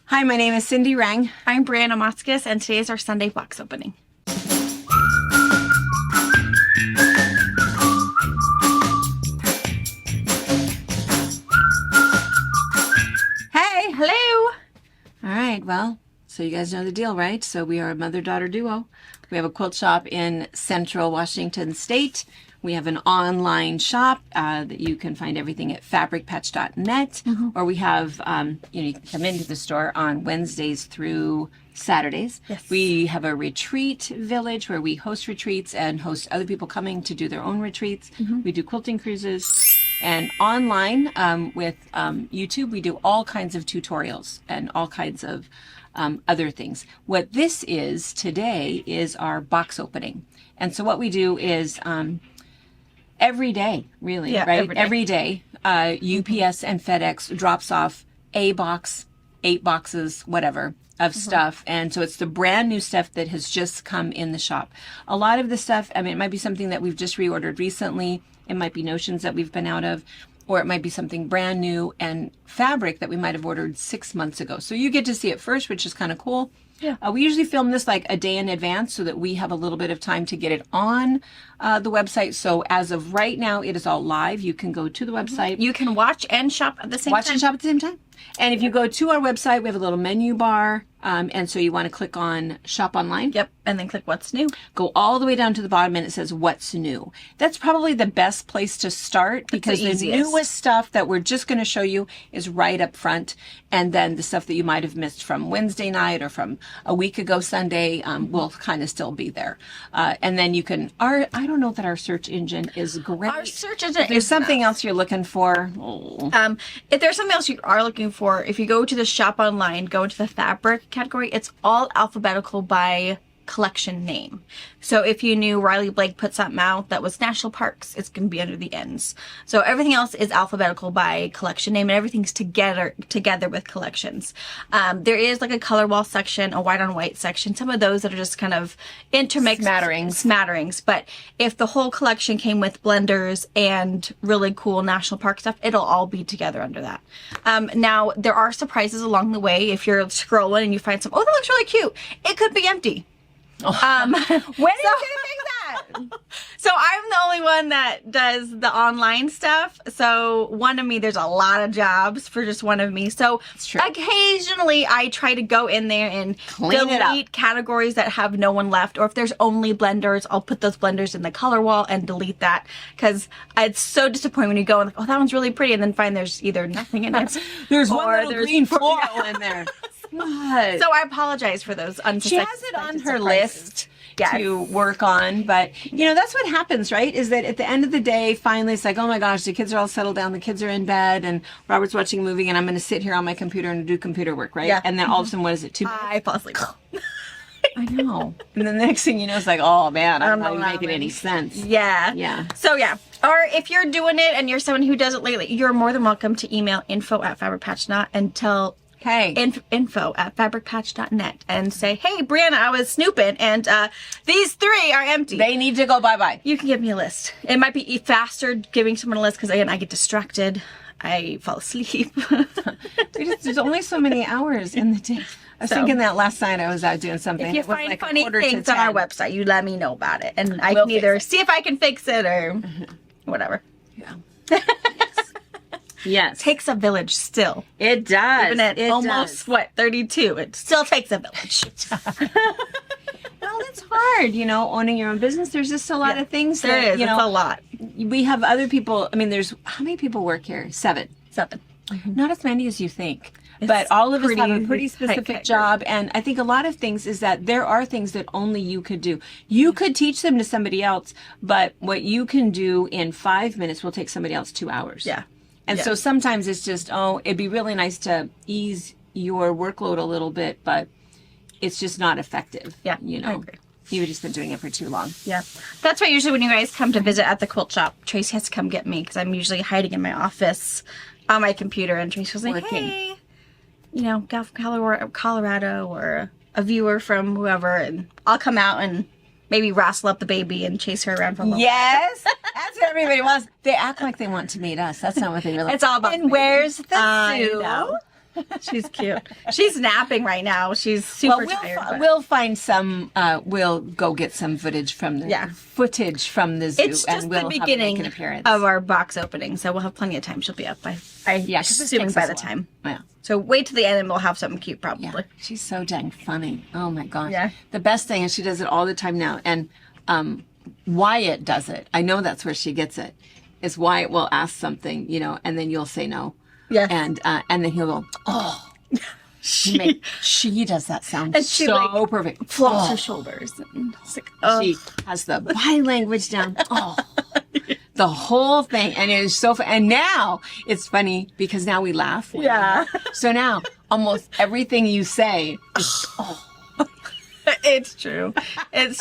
Hi, my name is Cindy Rang. I'm Brianna Motzkus, and today is our Sunday box opening. Hey! Hello! All right, well, so you guys know the deal, right? So we are a mother-daughter duo. We have a quilt shop in Central Washington State. We have an online shop that you can find everything at fabricpatch.net, or we have, you can come into the store on Wednesdays through Saturdays. Yes. We have a retreat village where we host retreats and host other people coming to do their own retreats. We do quilting cruises. And online with YouTube, we do all kinds of tutorials and all kinds of other things. What this is today is our box opening. And so what we do is every day, really, Yeah, right? every day. UPS and FedEx drops off a box, 8 boxes, whatever, of stuff. And so it's the brand new stuff that has just come in the shop. A lot of the stuff, I mean, it might be something that we've just reordered recently. It might be notions that we've been out of, or it might be something brand new and fabric that we might have ordered 6 months ago. So you get to see it first, which is kind of cool. Yeah. We usually film this like a day in advance so that we have a little bit of time to get it on the website. So as of right now, it is all live. You can go to the website. You can watch and shop at the same Watch time. and shop at the same time. And if you go to our website, we have a little menu bar. And so you want to click on Shop Online. Yep, and then click What's New. Go all the way down to the bottom and it says What's New. That's probably the best place to start because the easiest. newest stuff that we're just going to show you is right up front. And then the stuff that you might have missed from Wednesday night or from a week ago Sunday will kind of still be there. And then you can, I don't know that our search engine is great. Our search engine If there's is something else you're looking for. If there's something else you are looking for, if you go to the shop online, go into the fabric category, it's all alphabetical by collection name. So if you knew Riley Blake put something out that was national parks, it's going to be under the ends. So everything else is alphabetical by collection name, and everything's together with collections. There is like a color wall section, a white on white section, some of those that are just kind of intermixed smatterings. But if the whole collection came with blenders and really cool national park stuff, it'll all be together under that. Now there are surprises along the way. If you're scrolling and you find some, oh, that looks really cute, it could be empty. When are you going to fix that? So I'm the only one that does the online stuff. So one of me, there's a lot of jobs for just one of me. So occasionally I try to go in there and Clean it up. delete categories that have no one left. Or if there's only blenders, I'll put those blenders in the color wall and delete that. Because it's so disappointing when you go and like, oh, that one's really pretty. And then find there's either nothing in it. There's one or little there's green floral in there. What? So I apologize for those unsuspected. She has it on her surprises. list Yes. to work on, but that's what happens, right? Is that at the end of the day, finally it's like, oh my gosh, the kids are all settled down, the kids are in bed, and Robert's watching a movie, and I'm going to sit here on my computer and do computer work, right? Yeah. And then all of a sudden, what is it? 2 minutes? I fall asleep. I know. And then the next thing you know, it's like, oh man, I'm not even know, making man. any sense. Yeah. Yeah. So yeah. Or if you're doing it and you're someone who does it lately, you're more than welcome to email info@fabricpatch.net and tell info@fabricpatch.net and say, hey, Brianna, I was snooping and these 3 are empty. They need to go bye-bye. You can give me a list. It might be faster giving someone a list because, again, I get distracted. I fall asleep. There's only so many hours in the day. I was thinking that last night I was out doing something. If you It was find like funny 9:45 things on our website, you let me know about it. And I We'll can either fix it. see if I can fix it or whatever. Yeah. Yes. Takes a village still. It does. Even at It almost, does. 32, it still takes a village. Well, it's hard, owning your own business. There's just a lot of things There that, is. It's a lot. we have other people. I mean, how many people work here? 7. 7. Not as many as you think. It's But all of us have a pretty pretty specific tight job. And I think a lot of things is that there are things that only you could do. You could teach them to somebody else, but what you can do in 5 minutes will take somebody else 2 hours. Yeah. And so sometimes it's just, it'd be really nice to ease your workload a little bit, but it's just not effective. Yeah, I agree. You've just been doing it for too long. Yeah. That's why usually when you guys come to visit at the quilt shop, Tracy has to come get me because I'm usually hiding in my office on my computer, and Tracy was like, Working. hey, gal from Colorado or a viewer from whoever, and I'll come out and maybe wrestle up the baby and chase her around for a little. Yes, that's what everybody wants. They act like they want to meet us. That's not what they really. It's all about And where's the I zoo? know. She's cute. She's napping right now. She's super tired. But We'll find some. We'll go get some footage from the footage from the zoo, it's just and we'll the beginning have her make an appearance. of our box opening, so we'll have plenty of time. She'll be up by, because assuming by the time. Yeah. So wait till the end, and we'll have something cute probably. Yeah, she's so dang funny. Oh my gosh. Yeah. The best thing is she does it all the time now, and Wyatt does it. I know that's where she gets it. Is Wyatt will ask something, and then you'll say no. Yeah. And then he'll go, oh. She does that sound And she, so perfect. Flops her shoulders. And it's like, oh. She has the body language down. Oh. The whole thing. And it is so fun. And now it's funny because now we laugh. Yeah. So now almost everything you say is, It's true.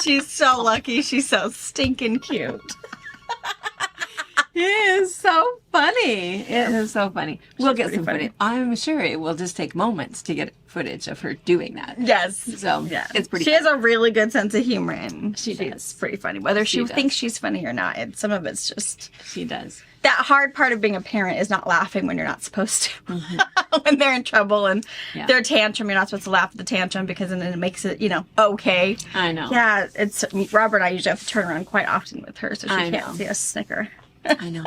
She's so lucky. She's so stinking cute. It is so funny. It is so funny. We'll get some funny. footage. I'm sure it will just take moments to get footage of her doing that. Yes. So yeah. it's pretty She funny. has a really good sense of humor, and She's pretty funny. Whether she does. thinks she's funny or not, some of it's just She does. that hard part of being a parent is not laughing when you're not supposed to. When they're in trouble and their tantrum, you're not supposed to laugh at the tantrum because then it makes it, okay. I know. Yeah, it's Robert and I usually have to turn around quite often with her, so she I can't know. see us snicker. I know.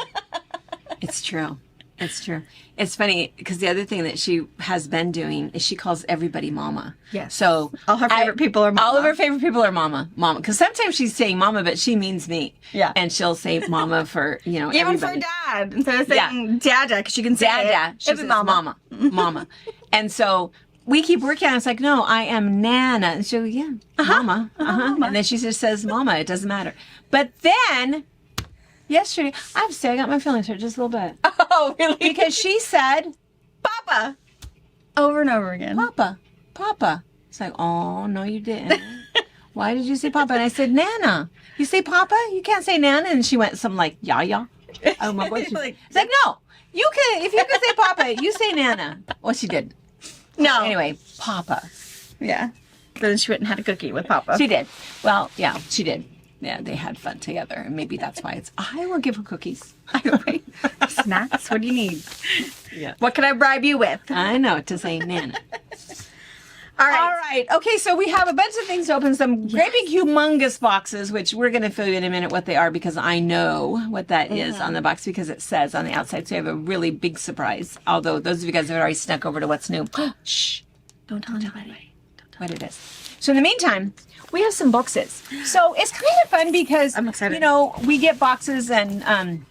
It's true. It's true. It's funny because the other thing that she has been doing is she calls everybody mama. Yes. So All her favorite people are mama. All of her favorite people are mama. Mama. Because sometimes she's saying mama, but she means me. Yeah. And she'll say mama for, Even everybody. for dad, instead of saying dada, because you can say Dada. She it. says mama. Mama. And so we keep working on it. It's like, no, I am Nana. And she'll go, mama. Mama. And then she just says mama. It doesn't matter. But then yesterday, I have to say, I got my feelings hurt just a little bit. Oh, really? Because she said, Papa. Over and over again. Papa, Papa. It's like, oh, no, you didn't. Why did you say Papa? And I said, Nana. You say Papa? You can't say Nana? And she went something like, yeah. Oh, my gosh. It's like, no, you can, if you can say Papa, you say Nana. Well, she did. No. Anyway, Papa. Yeah. Then she went and had a cookie with Papa. She did. Well, yeah, she did. Yeah, they had fun together. And maybe that's why I will give her cookies. Snacks? What do you need? Yeah. What can I bribe you with? I know, to say Nana. All right. All right. Okay, so we have a bunch of things to open. Some great big humongous boxes, which we're going to fill you in a minute what they are because I know what that is on the box because it says on the outside. So we have a really big surprise. Although those of you guys have already snuck over to what's new. Shh. Don't tell anybody. What it is. So in the meantime, we have some boxes. So it's kind of fun because, I'm excited. we get boxes and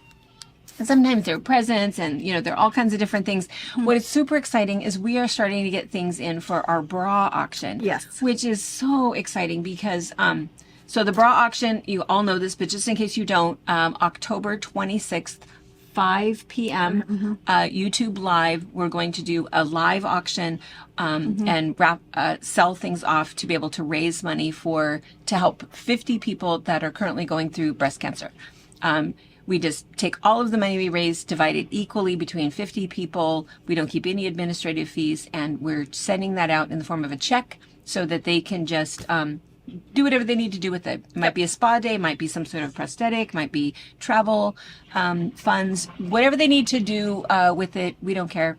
sometimes they're presents and, there are all kinds of different things. What is super exciting is we are starting to get things in for our bra auction. Yes. Which is so exciting because, so the bra auction, you all know this, but just in case you don't, October 26th, 5 p.m. YouTube Live. We're going to do a live auction and sell things off to be able to raise money to help 50 people that are currently going through breast cancer. We just take all of the money we raise, divide it equally between 50 people. We don't keep any administrative fees, and we're sending that out in the form of a check so that they can just do whatever they need to do with it. It might be a spa day, might be some sort of prosthetic, might be travel funds, whatever they need to do with it. We don't care.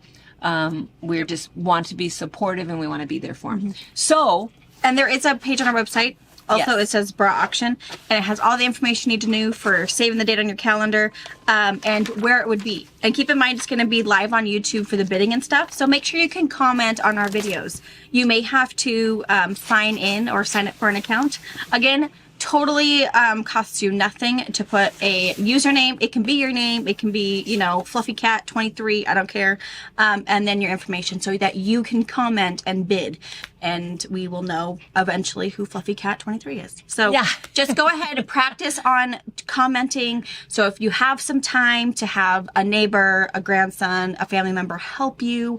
We just want to be supportive and we want to be there for them. So, And there is a page on our website. Also, Yes. it says bra auction, and it has all the information you need to know for saving the date on your calendar and where it would be. And keep in mind, it's going to be live on YouTube for the bidding and stuff. So make sure you can comment on our videos. You may have to sign in or sign up for an account. Again, totally costs you nothing to put a username. It can be your name. It can be, Fluffy Cat 23. I don't care. And then your information so that you can comment and bid. And we will know eventually who Fluffy Cat 23 is. So just go ahead and practice on commenting. So if you have some time to have a neighbor, a grandson, a family member help you,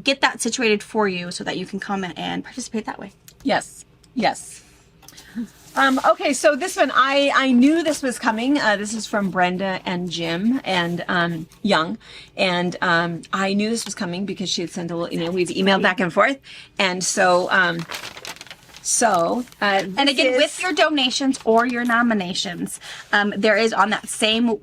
get that situated for you so that you can comment and participate that way. yes. Okay, so this one, I knew this was coming. This is from Brenda and Jim and Young. And I knew this was coming because she had sent a little email. We've emailed back and forth. And so, And again, with your donations or your nominations, there is on that same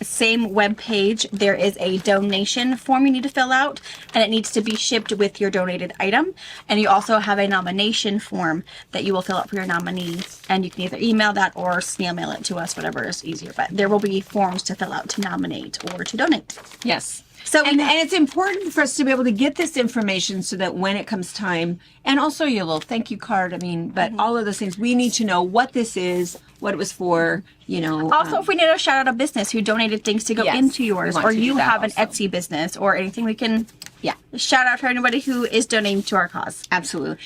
same web page, there is a donation form you need to fill out, and it needs to be shipped with your donated item. And you also have a nomination form that you will fill out for your nominee, and you can either email that or snail mail it to us, whatever is easier. But there will be forms to fill out to nominate or to donate. Yes. So and it's important for us to be able to get this information so that when it comes time, and also your little thank you card, I mean, but all of those things, we need to know what this is, what it was for, you know. Also, if we need to shout out a business who donated things to go Yes, into we yours, want or to do you that have an also. Etsy business or anything, we can Yeah. shout out to anybody who is donating to our cause. Absolutely.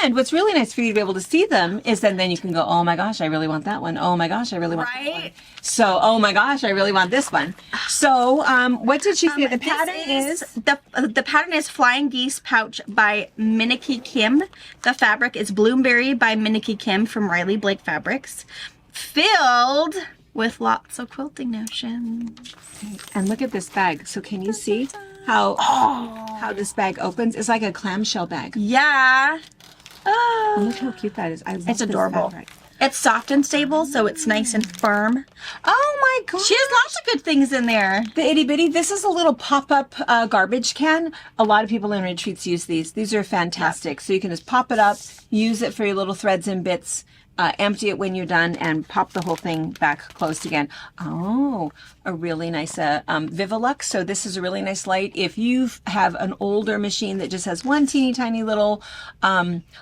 And what's really nice for you to be able to see them is that then you can go, oh my gosh, I really want that one. Oh my gosh, I really want that one. Right? So, oh my gosh, I really want this one. So, what did she say the pattern is? The pattern is Flying Geese Pouch by Miniki Kim. The fabric is Bloomberry by Miniki Kim from Riley Blake Fabrics. Filled with lots of quilting notions. And look at this bag. So can you see how this bag opens? It's like a clamshell bag. Yeah. And look how cute that is. I love It's this adorable. fabric. It's soft and stable, so it's nice and firm. Oh my gosh. She has lots of good things in there. The itty bitty. This is a little pop-up garbage can. A lot of people in retreats use these. These are fantastic. So you can just pop it up, use it for your little threads and bits, empty it when you're done, and pop the whole thing back closed again. Oh, a really nice Vivalux. So this is a really nice light. If you have an older machine that just has one teeny tiny little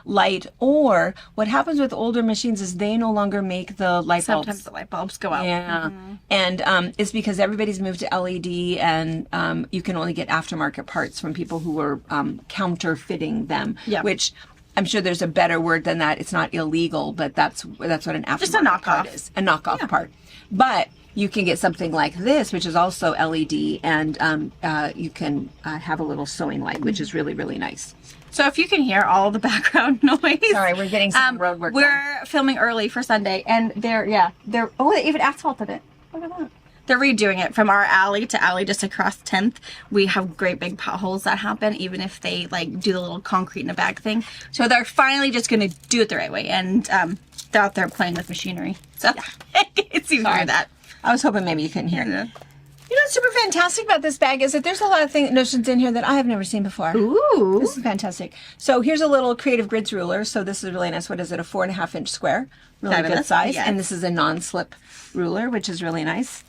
light, or what happens with older machines is they no longer make the light bulbs. Sometimes the light bulbs go out. Yeah. And it's because everybody's moved to LED, and you can only get aftermarket parts from people who are counterfeiting them, Yeah. which I'm sure there's a better word than that. It's not illegal, but that's what an aftermarket Just a knockoff. part is. A knockoff part. But you can get something like this, which is also LED, and you can have a little sewing light, which is really, really nice. So if you can hear all the background noise. Sorry, we're getting some road work done. We're filming early for Sunday, and they're they even asphalted it. Look at that. They're redoing it from our alley to alley just across 10th. We have great big potholes that happen, even if they like do the little concrete in a bag thing. So they're finally just going to do it the right way, and they're out there playing with machinery. So it's easy to hear that. I was hoping maybe you couldn't hear it. Yeah. You know what's super fantastic about this bag is that there's a lot of notions in here that I have never seen before. Ooh. This is fantastic. So here's a little Creative Grids ruler. So this is really nice. What is it? A 4.5 inch square. Really good Fabulous. size. Yes. And this is a non-slip ruler, which is really nice.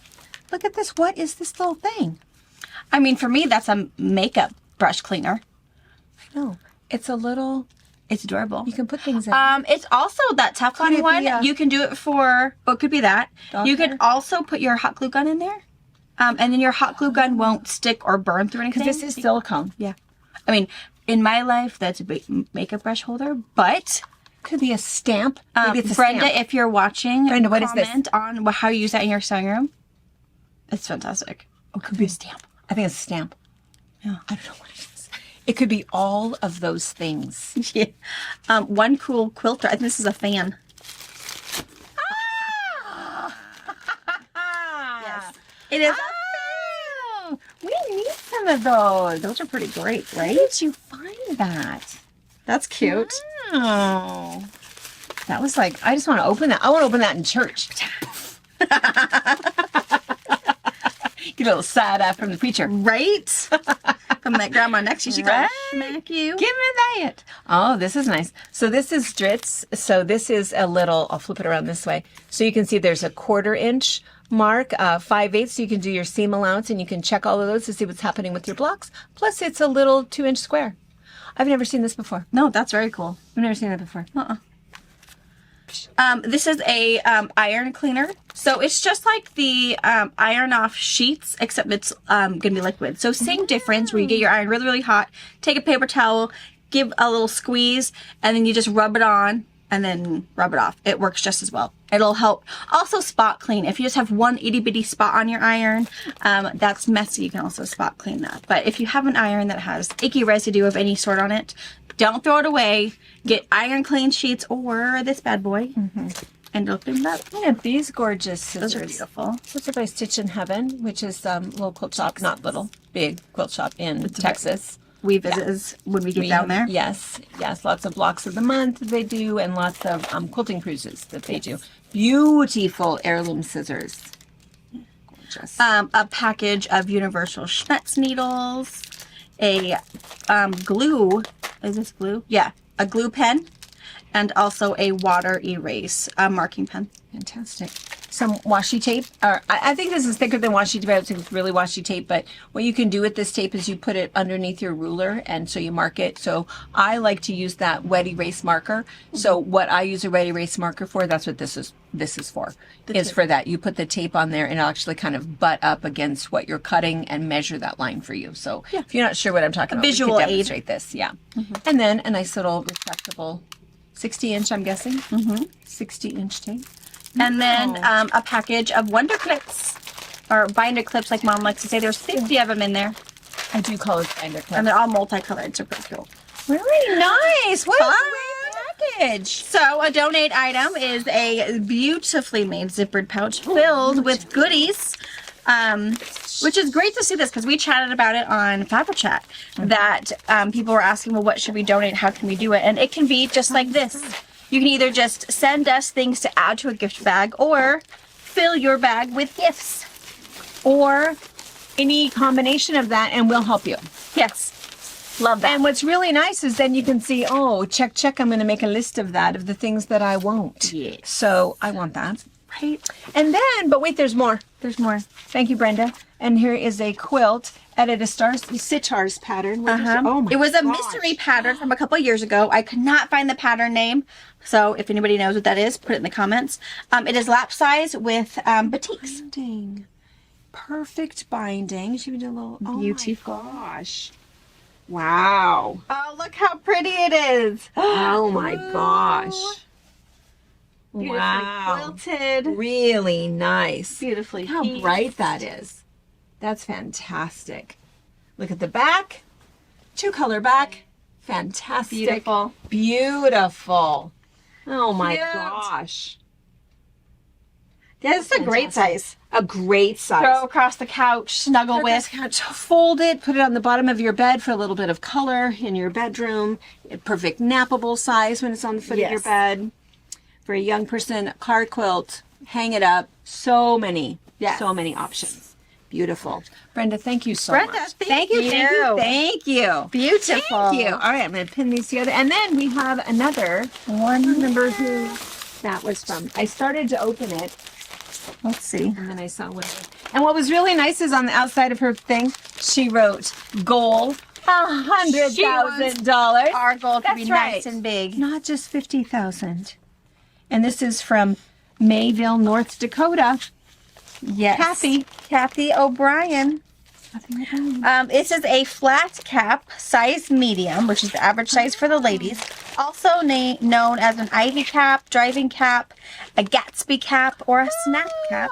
Look at this. What is this little thing? I mean, for me, that's a makeup brush cleaner. No, it's a little, It's adorable. you can put things in. It's also that Could Teflon it one. be a- You can do it for, well, it could be that. Dog You hair? could also put your hot glue gun in there. And then your hot glue gun won't stick or burn through anything. Because this is silicone. Yeah. I mean, in my life, that's a big makeup brush holder, but Could be a stamp. Maybe it's a Brenda, stamp. if you're watching, Brenda, what is this? comment on how you use that in your sewing room. It's fantastic. Oh, it could be a stamp. I think it's a stamp. Yeah. I don't know what it is. It could be all of those things. Yeah. One cool quilter. I think this is a fan. Yes. It is. Oh, we need some of those. Those are pretty great, right? Where did you find that? That's cute. Oh, that was like, I just want to open that. I want to open that in church. Get a little side eye from the preacher. Right? From that grandma next to you, she Right? goes, smack you. Give me that. Oh, this is nice. So this is Dritz. So this is a little, I'll flip it around this way. So you can see there's a 1/4 inch mark, 5/8. So you can do your seam allowance and you can check all of those to see what's happening with your blocks. Plus it's a little 2-inch square. I've never seen this before. No, that's very cool. I've never seen that before. This is a iron cleaner. So it's just like the iron off sheets, except it's going to be liquid. So same difference where you get your iron really, really hot, take a paper towel, give a little squeeze, and then you just rub it on and then rub it off. It works just as well. It'll help. Also spot clean. If you just have one itty bitty spot on your iron, that's messy. You can also spot clean that. But if you have an iron that has icky residue of any sort on it, don't throw it away. Get iron clean sheets or this bad boy and it'll clean it up. Look at these gorgeous scissors. Those are beautiful. This is by Stitch in Heaven, which is little quilt shop, not little, big quilt shop in Texas. We visit when we get down there. Yes, lots of blocks of the month they do, and lots of quilting cruises that they do. Beautiful heirloom scissors. Gorgeous. A package of Universal Schmetz needles, a glue. Is this glue? Yeah, a glue pen, and also a water erase marking pen. Fantastic. Some washi tape. I think this is thicker than washi tape. I don't think it's really washi tape, but what you can do with this tape is you put it underneath your ruler, and so you mark it. So I like to use that wet erase marker. So what I use a wet erase marker for, that's what this is for, is for that. You put the tape on there and it'll actually kind of butt up against what you're cutting and measure that line for you. So if you're not sure what I'm talking about, visual we aid. could demonstrate this. Yeah. And then a nice little retractable 60-inch, I'm guessing. 60-inch tape. And then a package of Wonder Clips, or binder clips, like Mom likes to say. There's 50 of them in there, I do call it binder clip. and they're all multicolored, so pretty cool. Really nice. What Fun. a great package. So a donate item is a beautifully made zippered pouch filled with goodies, which is great to see this because we chatted about it on Fabric Chat that people were asking, well, what should we donate? How can we do it? And it can be just like this. You can either just send us things to add to a gift bag or fill your bag with gifts. Or any combination of that, and we'll help you. Yes. Love that. And what's really nice is then you can see, oh, check, I'm going to make a list of that, of the things that I won't. Yes. So I want that. Right. And then, but wait, there's more. There's more. Thank you, Brenda. And here is a quilt at a Sitars pattern. Oh my It was a gosh. mystery pattern from a couple years ago. I could not find the pattern name. So if anybody knows what that is, put it in the comments. It is lap size with batiks. Binding. Perfect binding. She would do a little, Beautiful. Oh my gosh. Wow. Oh, look how pretty it is. Oh my gosh. Beautifully Wow. quilted. Really nice. Beautifully Look how pieced. bright that is. That's fantastic. Look at the back. 2-color back. Fantastic. Beautiful. Beautiful. Oh my Cute. gosh. Yeah, this is a great size. A great size. Throw across the couch, snuggle Put this with. couch, fold it, put it on the bottom of your bed for a little bit of color in your bedroom. Perfect nappable size when it's on the foot of your Yes. bed. For a young person, card quilt, hang it up. So many options. Beautiful. Brenda, thank you so Brenda, much. thank you. Thank you. Beautiful. Thank you. All right, I'm going to pin these together. And then we have another. I don't remember who that was from. I started to open it. Let's see. And then I saw what it was. And what was really nice is on the outside of her thing, she wrote goal $100,000. Our goal to That's be right. nice and big. Not just 50,000. And this is from Mayville, North Dakota. Yes. Kathy O'Brien. This is a flat cap, size medium, which is the average size for the ladies. Also known as an ivy cap, driving cap, a Gatsby cap, or a snap cap.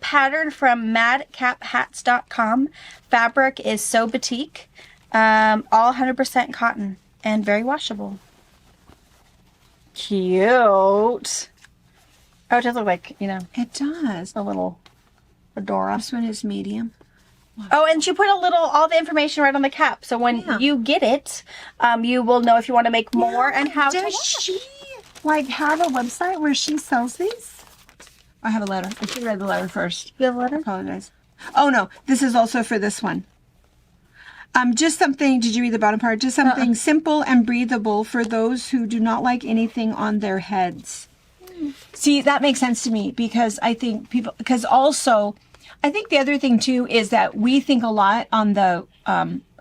Pattern from madcaphats.com. Fabric is So Batik. All 100% cotton and very washable. Cute. Oh, it does look like, It does. a little fedora. This one is medium. Oh, and she put all the information right on the cap. So when you get it, you will know if you want to make more and how to Does wash. she have a website where she sells these? I have a letter. I should read the letter first. You have a letter? Apologize. Oh no, this is also for this one. Just something, did you read the bottom part? Just something simple and breathable for those who do not like anything on their heads. See, that makes sense to me because I think I think the other thing too is that we think a lot on the,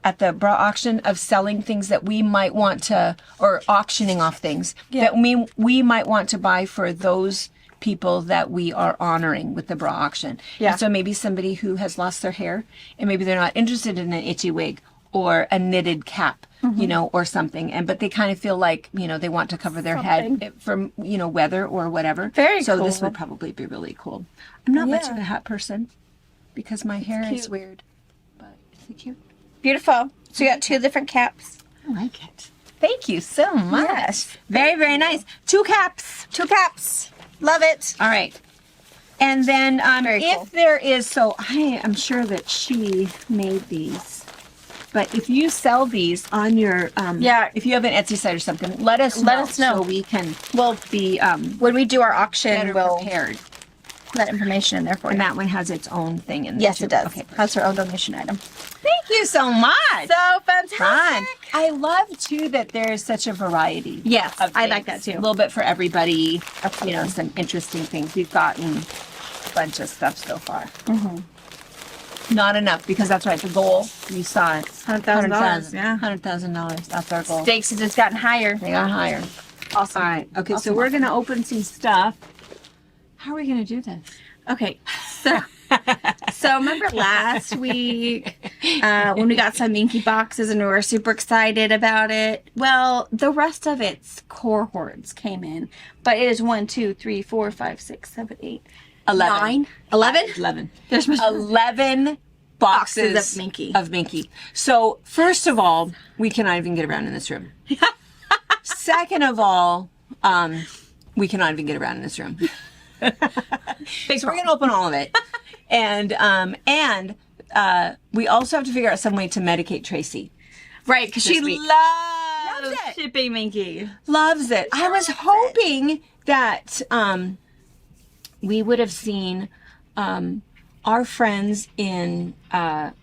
at the bra auction of selling things that we might want to, or auctioning off things that we might want to buy for those people that we are honoring with the bra auction. Yeah. And so maybe somebody who has lost their hair and maybe they're not interested in an itchy wig or a knitted cap, or something. But they kind of feel like, they want to cover their head from, weather or whatever. Very so cool. this would probably be really cool. I'm not much of a hat person because my hair is cute. weird, but it's cute. Beautiful. So you got 2 different caps. I like it. Thank you so much. Yes. Very, very nice. 2 caps. 2 caps. Love it. All right. And then Very if cool. there is, so I am sure that she made these. But if you sell these on your, if you have an Etsy site or something, let us know Let us know. so we can We'll be when we do our auction, better we'll prepared. that information in there for you. And that one has its own thing in there. Yes, too. it does. Okay. Has her own donation item. Thank you so much. So fantastic. Fun. I love too that there's such a variety. Yes, of I like things. that too. A little bit for everybody. Absolutely. You know, some interesting things. We've gotten a bunch of stuff so far. Not enough because that's right. The goal you saw it. $100,000. Yeah. $100,000. That's our goal. Stakes have just gotten higher. They are higher. Awesome. All right. Okay. So Awesome. we're gonna open some stuff. How are we gonna do this? Okay. So remember last week when we got some Minky boxes and we were super excited about it? Well, the rest of its core hordes came in, but it is 1, 2, 3, 4, 5, 6, 7, 8, 11. 9, 11. 11. There's 11 boxes Boxes of Minky. Of Minky. So first of all, we cannot even get around in this room. Second of all, we cannot even get around in this room. So we're gonna open all of it, and we also have to figure out some way to medicate Tracy. Right, because she This week. loves Loves it. shipping Minky. Loves it. I was hoping that we would have seen our friends in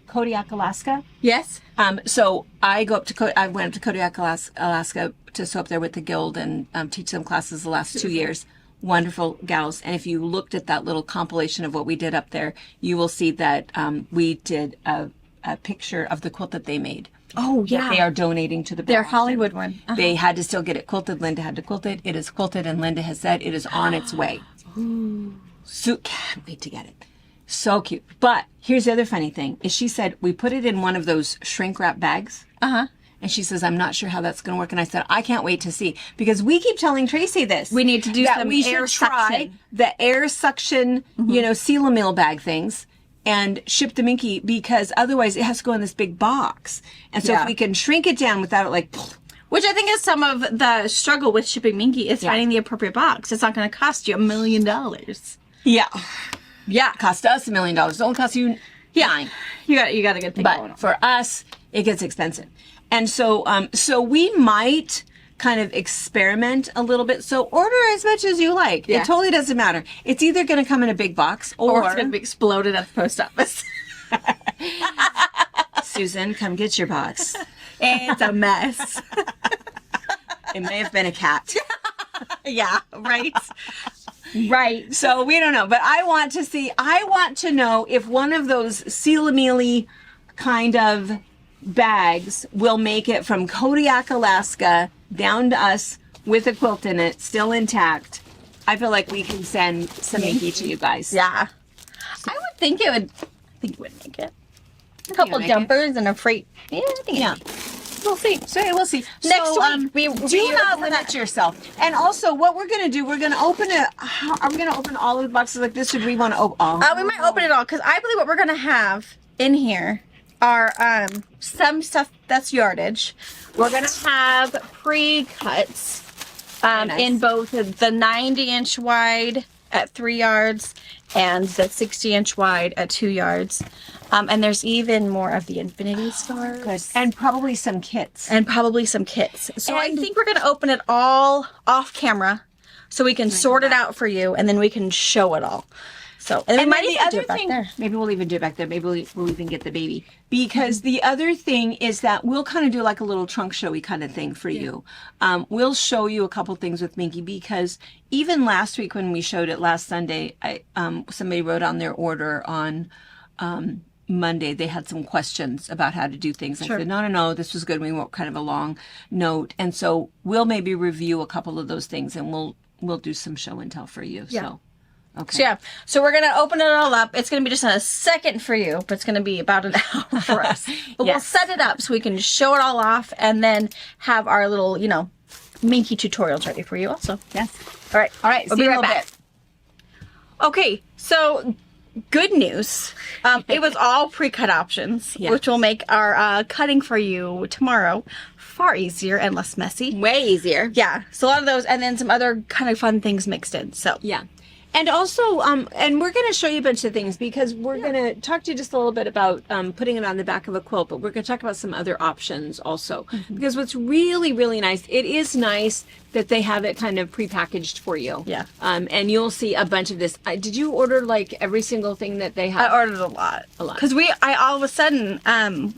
Kodiak, Alaska. Yes. So I go up to I went up to Kodiak, Alaska to sew up there with the guild and teach them classes the last 2 years. Wonderful gals. And if you looked at that little compilation of what we did up there, you will see that we did a picture of the quilt that they made. Oh, That yeah. they are donating to the Their Brown Hollywood one. They had to still get it quilted. Linda had to quilt it. It is quilted, and Linda has said it is on its way. So can't wait to get it. So cute. But here's the other funny thing: is she said we put it in one of those shrink wrap bags. And she says, I'm not sure how that's going to work. And I said, I can't wait to see. Because we keep telling Tracy this. We need to do that some we should air try suction. the air suction, Seal-A-Mill bag things and ship the Minky, because otherwise it has to go in this big box. And so Yeah. if we can shrink it down without it like... Which I think is some of the struggle with shipping Minky is finding the appropriate box. It's not going to cost you $1 million. Yeah. Yeah. Cost us $1 million. It only cost you $9. You got a good thing going on. But for us, it gets expensive. And so, so we might kind of experiment a little bit. So order as much as you like. Yeah. It totally doesn't matter. It's either going to come in a big box Or it's going to be exploded at the post office. Susan, come get your box. It's a mess. It may have been a cat. Yeah, right. Right. So we don't know, but I want to know if one of those Seal-A-Mealy kind of bags will make it from Kodiak, Alaska down to us with a quilt in it, still intact. I feel like we can send some Minky to you guys. Yeah. I would think it would. I think it would make it. A couple make it. jumpers and a freight. Yeah, I think. Yeah. We'll see. So we'll see. Next So, week, we do not limit yourself. And also, what we're going to do, we're going to open it. Are we going to open all of the boxes like this, or do we want to open all? We might open it all because I believe what we're gonna have in here are some stuff that's yardage. We're gonna have pre-cuts nice. in both the 90-inch wide at 3 yards and the 60-inch wide at 2 yards. And there's even more of the Infinity Stars. Good. And probably some kits. And probably some kits. So I And- think we're gonna open it all off camera so we can sort it out for you and then we can show it all. So, and, we And might then even do it back there. maybe we'll even do it back there. Maybe we'll even get the baby. Because the other thing is that we'll kind of do like a little trunk showy kind of thing for you. We'll show you a couple things with Minky, because even last week when we showed it last Sunday, somebody wrote on their order on Monday, they had some questions about how to do things. I said, no, this was good. We wrote kind of a long note. And so we'll maybe review a couple of those things, and we'll do some show and tell for you. Yeah. So, okay. So yeah, so we're gonna open it all up. It's gonna be just in a second for you, but it's gonna be about an hour for us. But we'll Yes. set it up so we can show it all off and then have our little, Minky tutorials ready for you also. Yes. All right. All right. We'll See be you in right a little back. Okay, so good news. It was all pre-cut options, Yes. which will make our cutting for you tomorrow far easier and less messy. Way easier. Yeah, so a lot of those, and then some other kind of fun things mixed in. So Yeah. And also, and we're going to show you a bunch of things because we're going to talk to you just a little bit about putting it on the back of a quilt, but we're going to talk about some other options also. Because what's really, really nice, it is nice that they have it kind of prepackaged for you. Yeah. And you'll see a bunch of this. Did you order like every single thing that they have? I ordered a lot. A lot. Because I all of a sudden,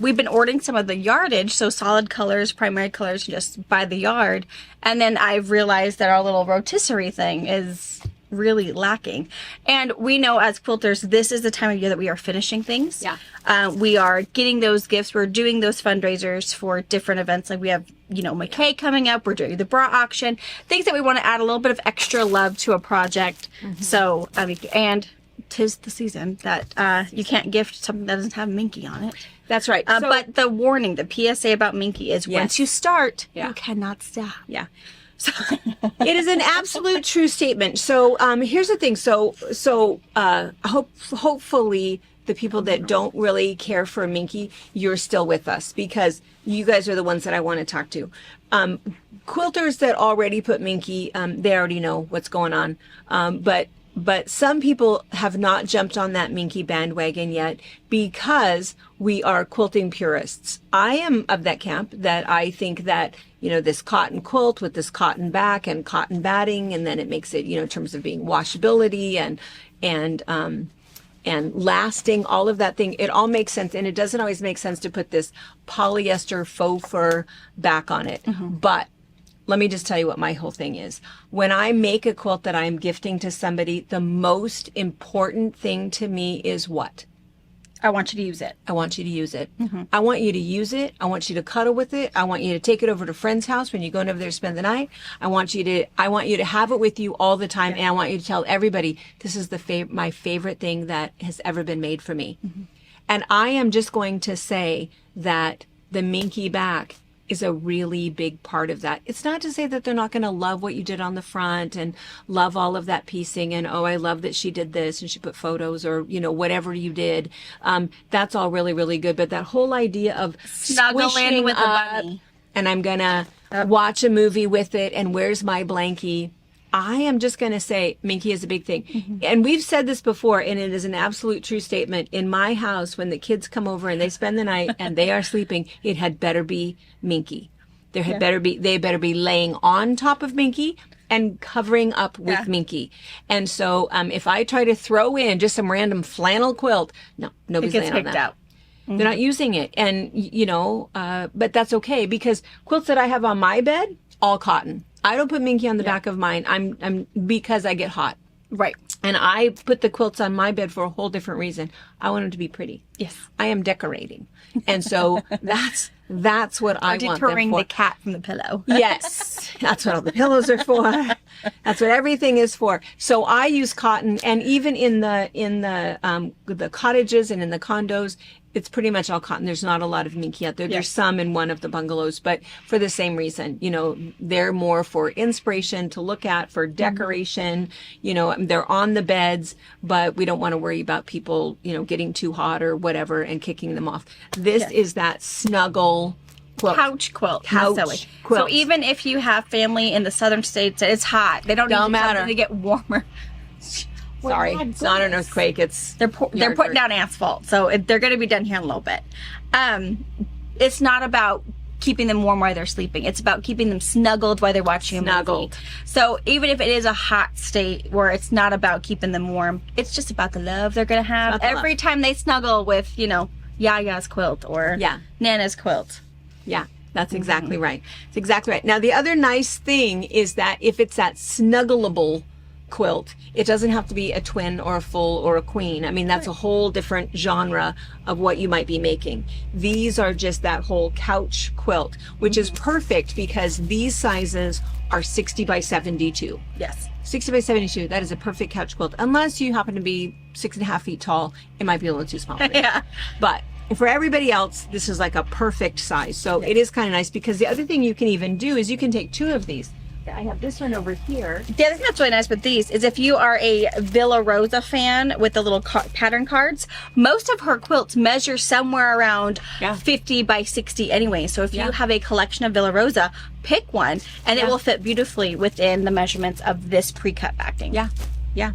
we've been ordering some of the yardage, so solid colors, primary colors, just by the yard. And then I've realized that our little rotisserie thing is really lacking. And we know as quilters, this is the time of year that we are finishing things. Yeah. We are getting those gifts. We're doing those fundraisers for different events. Like we have, McKay coming up. We're doing the bra auction. Things that we want to add a little bit of extra love to a project. So, and 'tis the season that you can't gift something that doesn't have Minky on it. That's right. But the warning, the PSA about Minky is once you start, you cannot stop. Yeah. So it is an absolute true statement. So here's the thing. Hopefully the people that don't really care for Minky, you're still with us because you guys are the ones that I want to talk to. Quilters that already put Minky, they already know what's going on. But some people have not jumped on that Minky bandwagon yet because we are quilting purists. I am of that camp that I think that, this cotton quilt with this cotton back and cotton batting, and then it makes it, in terms of being washability and lasting, all of that thing, it all makes sense. And it doesn't always make sense to put this polyester faux fur back on it. But let me just tell you what my whole thing is. When I make a quilt that I'm gifting to somebody, the most important thing to me is what? I want you to use it. I want you to use it. I want you to use it. I want you to cuddle with it. I want you to take it over to a friend's house when you're going over there to spend the night. I want you to have it with you all the time. And I want you to tell everybody, this is my favorite thing that has ever been made for me. And I am just going to say that the Minky back is a really big part of that. It's not to say that they're not going to love what you did on the front and love all of that piecing and, I love that she did this and she put photos or, whatever you did. That's all really, really good. But that whole idea of snuggling with a bunny and I'm going to watch a movie with it and where's my blankie? I am just going to say Minky is a big thing. And we've said this before, and it is an absolute true statement. In my house, when the kids come over and they spend the night and they are sleeping, it had better be Minky. They better be laying on top of Minky and covering up with Minky. And so if I try to throw in just some random flannel quilt, no, nobody's laying on that. Out. They're not using it. And, but that's okay because quilts that I have on my bed, all cotton. I don't put Minky on the back of mine. I'm because I get hot. Right. And I put the quilts on my bed for a whole different reason. I want them to be pretty. Yes. I am decorating. And so that's what I want them for. Deterring the cat from the pillow. Yes. That's what all the pillows are for. That's what everything is for. So I use cotton, and even in the cottages and in the condos, it's pretty much all cotton. There's not a lot of Minky out there. There's some in one of the bungalows, but for the same reason, they're more for inspiration to look at, for decoration. They're on the beds, but we don't want to worry about people, getting too hot or whatever and kicking them off. This is that snuggle quilt. Couch quilt. Quilt. So even if you have family in the southern states, it's hot. They don't matter to get warmer. Sorry, it's not an earthquake. They're putting down asphalt, so they're going to be done here in a little bit. It's not about keeping them warm while they're sleeping. It's about keeping them snuggled while they're watching a movie. So even if it is a hot state where it's not about keeping them warm, it's just about the love they're going to have every time they snuggle with, Yaya's quilt or Nana's quilt. Yeah. That's exactly right. It's exactly right. Now, the other nice thing is that if it's that snuggleable quilt, it doesn't have to be a twin or a full or a queen. I mean, that's a whole different genre of what you might be making. These are just that whole couch quilt, which is perfect because these sizes are 60 by 72. Yes. 60 by 72, that is a perfect couch quilt. Unless you happen to be 6.5 feet tall, it might be a little too small for you. But for everybody else, this is like a perfect size. So it is kind of nice because the other thing you can even do is you can take two of these. I have this one over here. The other thing that's really nice with these is if you are a Villa Rosa fan with the little pattern cards, most of her quilts measure somewhere around 50 by 60 anyway. So if you have a collection of Villa Rosa, pick one and it will fit beautifully within the measurements of this pre-cut backing. Yeah.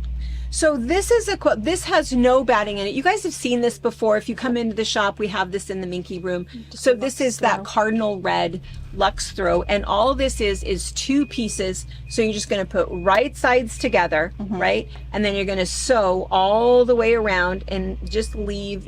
So this is a quilt. This has no batting in it. You guys have seen this before. If you come into the shop, we have this in the Minky room. So this is that cardinal red Lux Throw, and all this is 2 pieces. So you're just going to put right sides together, right? And then you're going to sew all the way around and just leave,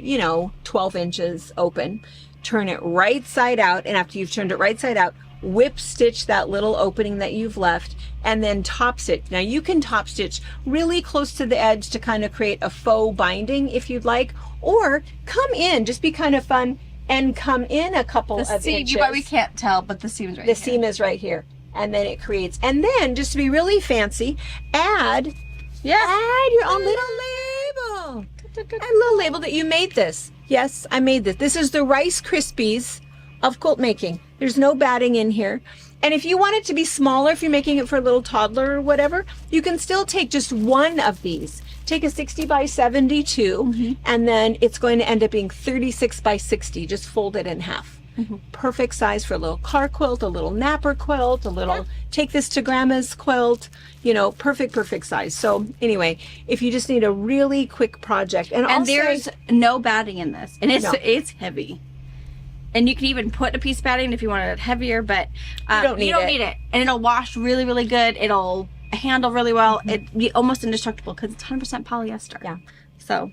12 inches open. Turn it right side out, and after you've turned it right side out, whip stitch that little opening that you've left, and then top stitch. Now you can top stitch really close to the edge to kind of create a faux binding if you'd like, or come in, just be kind of fun and come in a couple of inches. You probably can't tell, but the seam is right here. The seam is right here, and then it creates. And then just to be really fancy, add your own little label. A little label that you made this. Yes, I made this. This is the Rice Krispies of quilt making. There's no batting in here. And if you want it to be smaller, if you're making it for a little toddler or whatever, you can still take just one of these. Take a 60 by 72, and then it's going to end up being 36 by 60. Just fold it in half. Perfect size for a little car quilt, a little napper quilt, a little, take this to grandma's quilt, perfect size. So anyway, if you just need a really quick project, and there's no batting in this, and it's heavy. And you can even put a piece of batting if you want it heavier, but you don't need it. And it'll wash really, really good. It'll handle really well. It'd be almost indestructible because it's 100% polyester. Yeah. So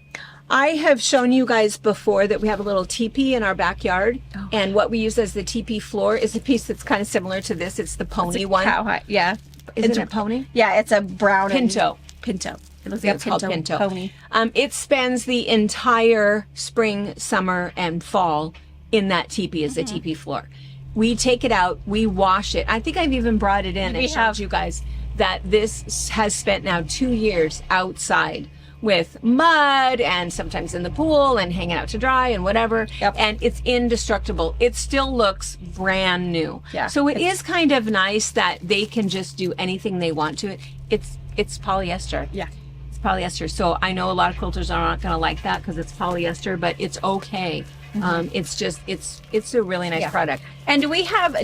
I have shown you guys before that we have a little teepee in our backyard, and what we use as the teepee floor is a piece that's kind of similar to this. It's the pony one. Cowhide. Yeah. Isn't it pony? Yeah, it's a brown Pinto. Pinto. It looks It's like a called Pinto. pony. It spends the entire spring, summer, and fall in that teepee as a teepee floor. We take it out, we wash it. I think I've even brought it in and showed you guys that this has spent now 2 years outside with mud and sometimes in the pool and hanging out to dry and whatever. And it's indestructible. It still looks brand new. Yeah. So it is kind of nice that they can just do anything they want to it. It's polyester. Yeah. It's polyester. So I know a lot of quilters are not going to like that because it's polyester, but it's okay. It's just, it's a really nice product. And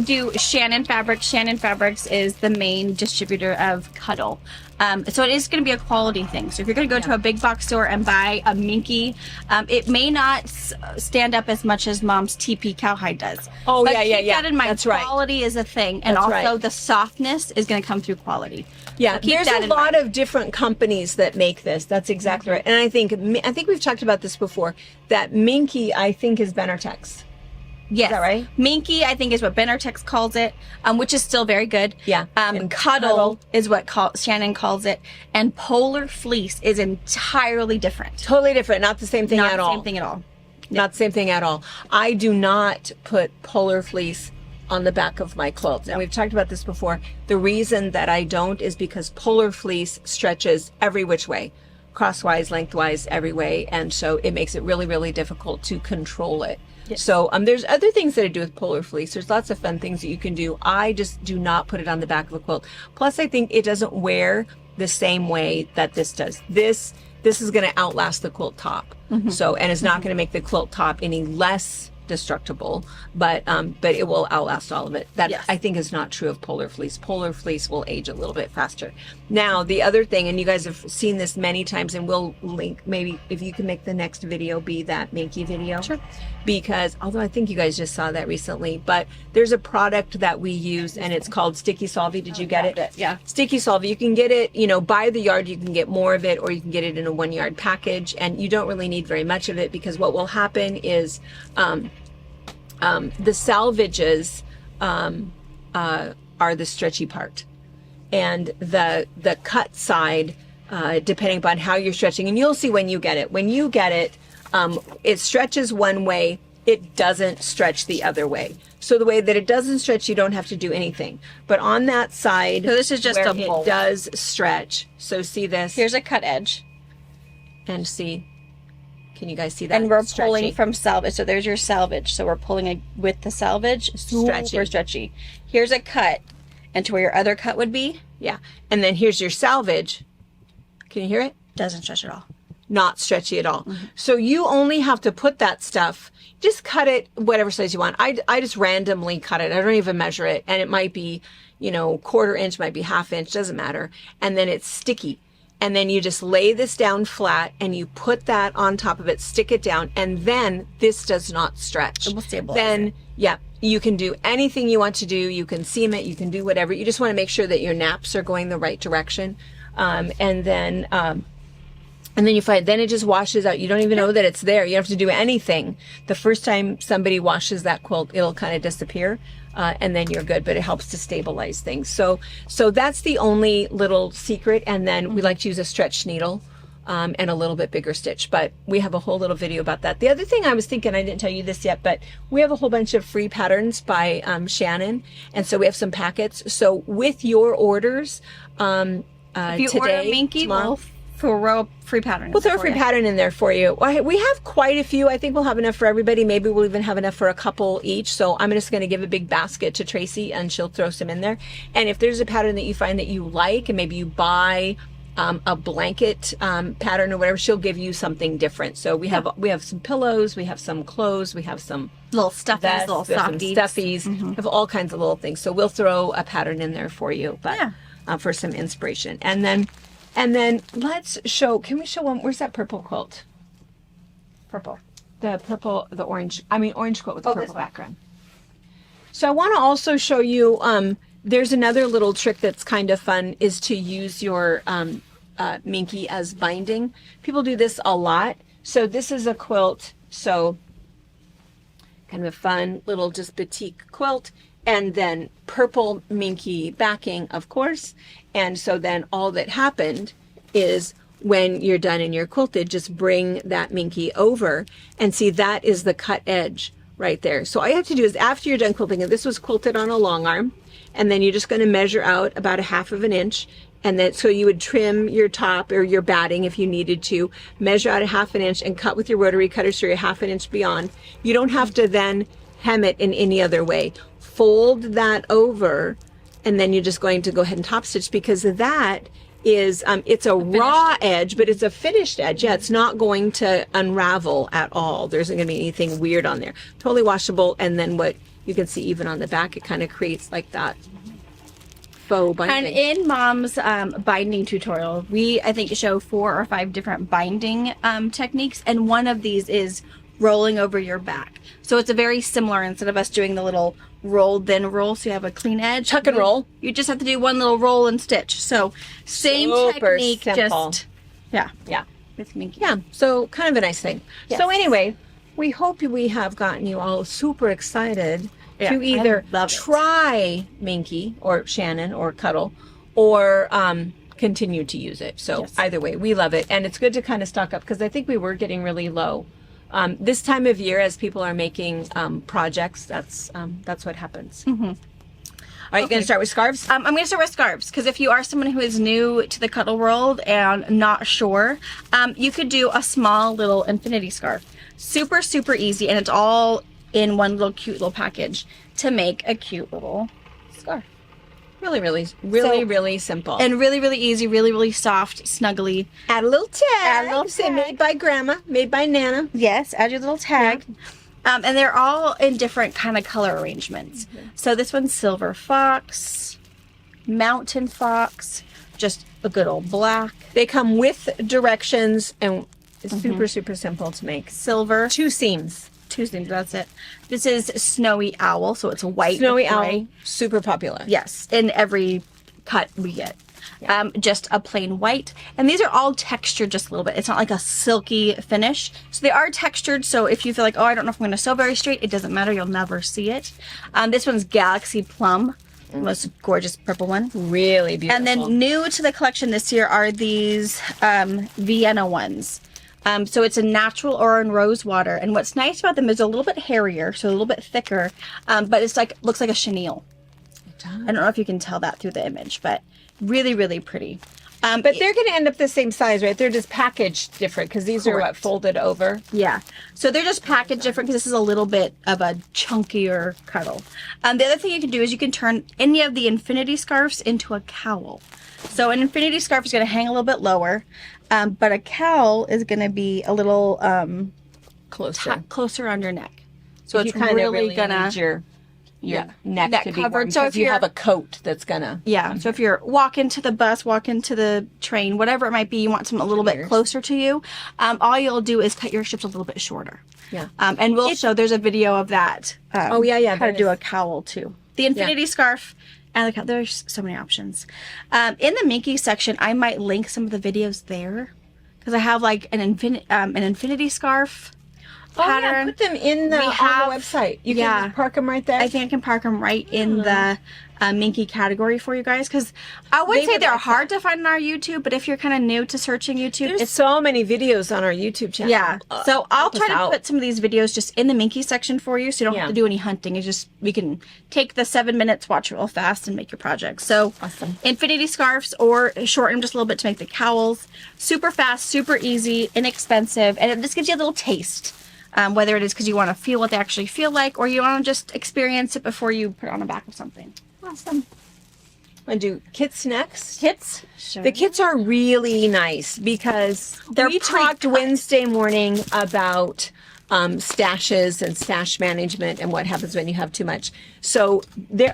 do Shannon Fabrics. Shannon Fabrics is the main distributor of Cuddle. So it is going to be a quality thing. So if you're going to go to a big box store and buy a Minky, it may not stand up as much as Mom's TP Cowhide does. Oh, but yeah. keep that in mind. That's right. Quality is a thing. And That's also right. the softness is going to come through quality. Yeah, So keep there's that a in lot mind. of different companies that make this. That's exactly right. And I think we've talked about this before, that Minky, I think, is Benertex. Yes. Is that right? Minky, I think, is what Benertex calls it, which is still very good. Yeah. And Cuddle is what Shannon calls it. And Polar Fleece is entirely different. Totally different. Not the same thing Not at the all. same thing at all. Not the same thing at all. I do not put Polar Fleece on the back of my quilts. And we've talked about this before. The reason that I don't is because Polar Fleece stretches every which way. Crosswise, lengthwise, every way. And so it makes it really, really difficult to control it. Yes. So there's other things that I do with Polar Fleece. There's lots of fun things that you can do. I just do not put it on the back of a quilt. Plus, I think it doesn't wear the same way that this does. This is going to outlast the quilt top. So, and it's not going to make the quilt top any less destructible, but it will outlast all of it. That I think is not true of Polar Fleece. Polar Fleece will age a little bit faster. Now, the other thing, and you guys have seen this many times, and we'll link, maybe if you can make the next video be that Minky video. Sure. Because, although I think you guys just saw that recently, but there's a product that we use and it's called Sticky Solvy. Did you get it? Yeah. Sticky Solvy. You can get it, by the yard, you can get more of it, or you can get it in a 1 yard package, and you don't really need very much of it, because what will happen is, the salvages are the stretchy part, and the cut side, depending upon how you're stretching, and you'll see when you get it. When you get it, it stretches one way, it doesn't stretch the other way. So the way that it doesn't stretch, you don't have to do anything. But on that side, So this is just where a bowl. it does stretch. So see this, Here's a cut edge. and see. Can you guys see that? And we're Stretchy. pulling from salvage. So there's your salvage. So we're pulling with the salvage. Stretchy. Super stretchy. Here's a cut. And to where your other cut would be, Yeah. And then here's your salvage. Can you hear it? doesn't stretch at all. Not stretchy at all. So you only have to put that stuff, just cut it whatever size you want. I just randomly cut it. I don't even measure it. And it might be, 1/4 inch, might be 1/2 inch, doesn't matter. And then it's sticky. and then you just lay this down flat and you put that on top of it, stick it down, and then this does not stretch. It will stabilize Then, it. yeah, you can do anything you want to do. You can seam it, you can do whatever. You just want to make sure that your naps are going the right direction. And then you find, then it just washes out. You don't even know that it's there. You don't have to do anything. The first time somebody washes that quilt, it'll kind of disappear. And then you're good, but it helps to stabilize things. So that's the only little secret. And then we like to use a stretch needle, and a little bit bigger stitch, but we have a whole little video about that. The other thing I was thinking, I didn't tell you this yet, but we have a whole bunch of free patterns by Shannon. And so we have some packets. So with your orders, If you today, order Minky, tomorrow, we'll throw a free pattern. we'll throw a free pattern in there for you. We have quite a few. I think we'll have enough for everybody. Maybe we'll even have enough for a couple each. So I'm just going to give a big basket to Tracy and she'll throw some in there. And if there's a pattern that you find that you like and maybe you buy a blanket pattern or whatever, she'll give you something different. So we have some pillows, we have some clothes, we have some little stuffies, vests, little there's some softies. stuffies. We have all kinds of little things. So we'll throw a pattern in there for you, but for some inspiration. And then let's show, can we show one? Where's that purple quilt? Purple. The orange quilt with the purple background. So I want to also show you, there's another little trick that's kind of fun, is to use your Minky as binding. People do this a lot. So this is a quilt, so kind of a fun little just batik quilt, and then purple Minky backing, of course. And so then all that happened is when you're done and you're quilted, just bring that Minky over and see that is the cut edge right there. So all you have to do is, after you're done quilting, and this was quilted on a long arm, and then you're just going to measure out about 1/2 inch. And then, so you would trim your top or your batting if you needed to, measure out 1/2 inch and cut with your rotary cutter so you're 1/2 inch beyond. You don't have to then hem it in any other way. Fold that over, and then you're just going to go ahead and top stitch, because that is, it's a raw edge, but it's a finished edge. Yeah, it's not going to unravel at all. There isn't going to be anything weird on there. Totally washable. And then what you can see even on the back, it kind of creates like that faux binding. And in Mom's binding tutorial, we, I think, show 4 or 5 different binding techniques, and one of these is rolling over your back. So it's a very similar, instead of us doing the little roll, then roll, so you have a clean edge. Tuck and roll. You just have to do one little roll and stitch. So same Super technique, simple. just, yeah, Yeah. with Minky. Yeah, so kind of a nice thing. Yes. So anyway, we hope we have gotten you all super excited Yeah, to either I love it. try Minky or Shannon or Cuddle, or continue to use it. So Yes. either way, we love it. And it's good to kind of stock up, because I think we were getting really low. This time of year, as people are making projects, that's what happens. All right, you're going to start with scarves? I'm going to start with scarves, because if you are someone who is new to the cuddle world and not sure, you could do a small little infinity scarf. Super, super easy, and it's all in one little cute little package to make a cute little scarf. Really, really simple. And really, really easy, really, really soft, snuggly. add a little tag. Add a little Say tag. made by Grandma, made by Nana. Yes, add your little tag. And they're all in different kind of color arrangements. So this one's Silver Fox, Mountain Fox, just a good old black, They come with directions, and it's super, super simple to make. silver, 2 seams. 2 seams, that's it. This is Snowy Owl, so it's a white Snowy with gray. Owl, super popular. Yes, in every cut we get. Just a plain white. And these are all textured just a little bit. It's not like a silky finish. So they are textured, so if you feel like, oh, I don't know if I'm going to sew very straight, it doesn't matter. You'll never see it. This one's Galaxy Plum, the most gorgeous purple one. Really beautiful. And then new to the collection this year are these Vienna ones. So it's a natural or in rose water. And what's nice about them is a little bit hairier, so a little bit thicker, but it's like, looks like a chenille. I don't know if you can tell that through the image, but really, really pretty. but they're going to end up the same size, right? They're just packaged different, because these are what, Correct. folded over. Yeah. So they're just packaged different because this is a little bit of a chunkier cuddle. The other thing you can do is you can turn any of the infinity scarves into a cowl. So an infinity scarf is going to hang a little bit lower, but a cowl is going to be a little Closer. closer on your neck. So If it's you kind of really really gonna- need your your neck to be covered. warm, So because if you you're have a coat that's gonna. Yeah. So if you're walking to the bus, walking to the train, whatever it might be, you want something a little bit closer to you. All you'll do is cut your strips a little bit shorter. Yeah. And we'll show. There's a video of that. Oh, yeah. How to do a cowl too. The infinity scarf and the cowl. There's so many options. In the Minky section, I might link some of the videos there because I have like an infinity scarf pattern. Put them in on the website. You can just park them right there. I think I can park them right in the Minky category for you guys, because I would say they're hard to find on our YouTube, but if you're kind of new to searching YouTube, There's so many videos on our YouTube channel. yeah. So I'll try to out. put some of these videos just in the Minky section for you, so you don't have to do any hunting. It's just, we can take the 7 minutes, watch it real fast, and make your project. So Awesome. infinity scarves, or shorten them just a little bit to make the cowls. Super fast, super easy, inexpensive, and it just gives you a little taste. Whether it is because you want to feel what they actually feel like, or you want to just experience it before you put it on the back of something. Awesome. Want to do kits next? Kits? Sure. The kits are really nice because we talked Wednesday morning about stashes and stash management and what happens when you have too much. So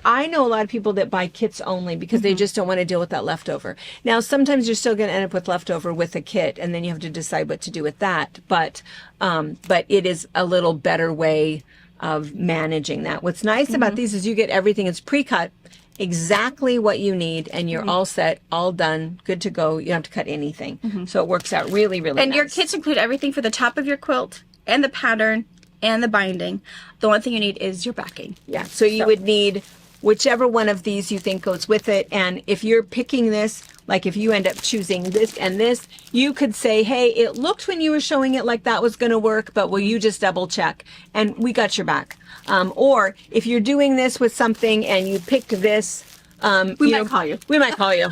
I know a lot of people that buy kits only because they just don't want to deal with that leftover. Now, sometimes you're still going to end up with leftover with a kit, and then you have to decide what to do with that. But it is a little better way of managing that. What's nice about these is you get everything. It's pre-cut, exactly what you need, and you're all set, all done, good to go. You don't have to cut anything. So it works out really, really And nice. your kits include everything for the top of your quilt and the pattern and the binding. The one thing you need is your backing. Yeah, so you would need whichever one of these you think goes with it. And if you're picking this, like if you end up choosing this and this, you could say, hey, it looked when you were showing it like that was going to work, but will you just double check? And we got your back. Or if you're doing this with something and you picked this, We might call you. We might call you.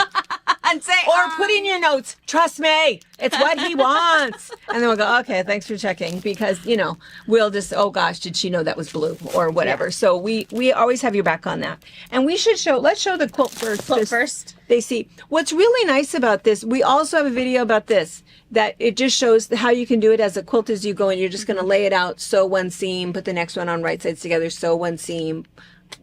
And say, Or put in your notes, trust me, it's what he wants. And then we'll go, okay, thanks for checking, because, we'll just, oh gosh, did she know that was blue or whatever. So we always have your back on that. And we should let's show the quilt first. first. They see. What's really nice about this, we also have a video about this, that it just shows how you can do it as a quilt as you go, and you're just going to lay it out, sew one seam, put the next one on right sides together, sew one seam,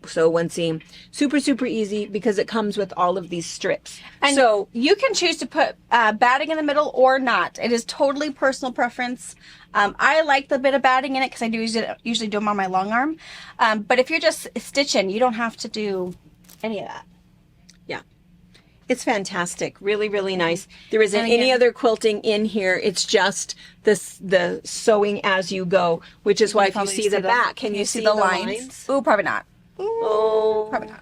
sew one seam. Super, super easy because it comes with all of these strips. And so you can choose to put batting in the middle or not. It is totally personal preference. I like the bit of batting in it because I usually do them on my long arm. But if you're just stitching, you don't have to do any of that. Yeah. It's fantastic. Really, really nice. There isn't any other quilting in here. It's just the sewing as you go, which is why if you see the back, can you see the lines? Ooh, probably not. Oh, Probably not.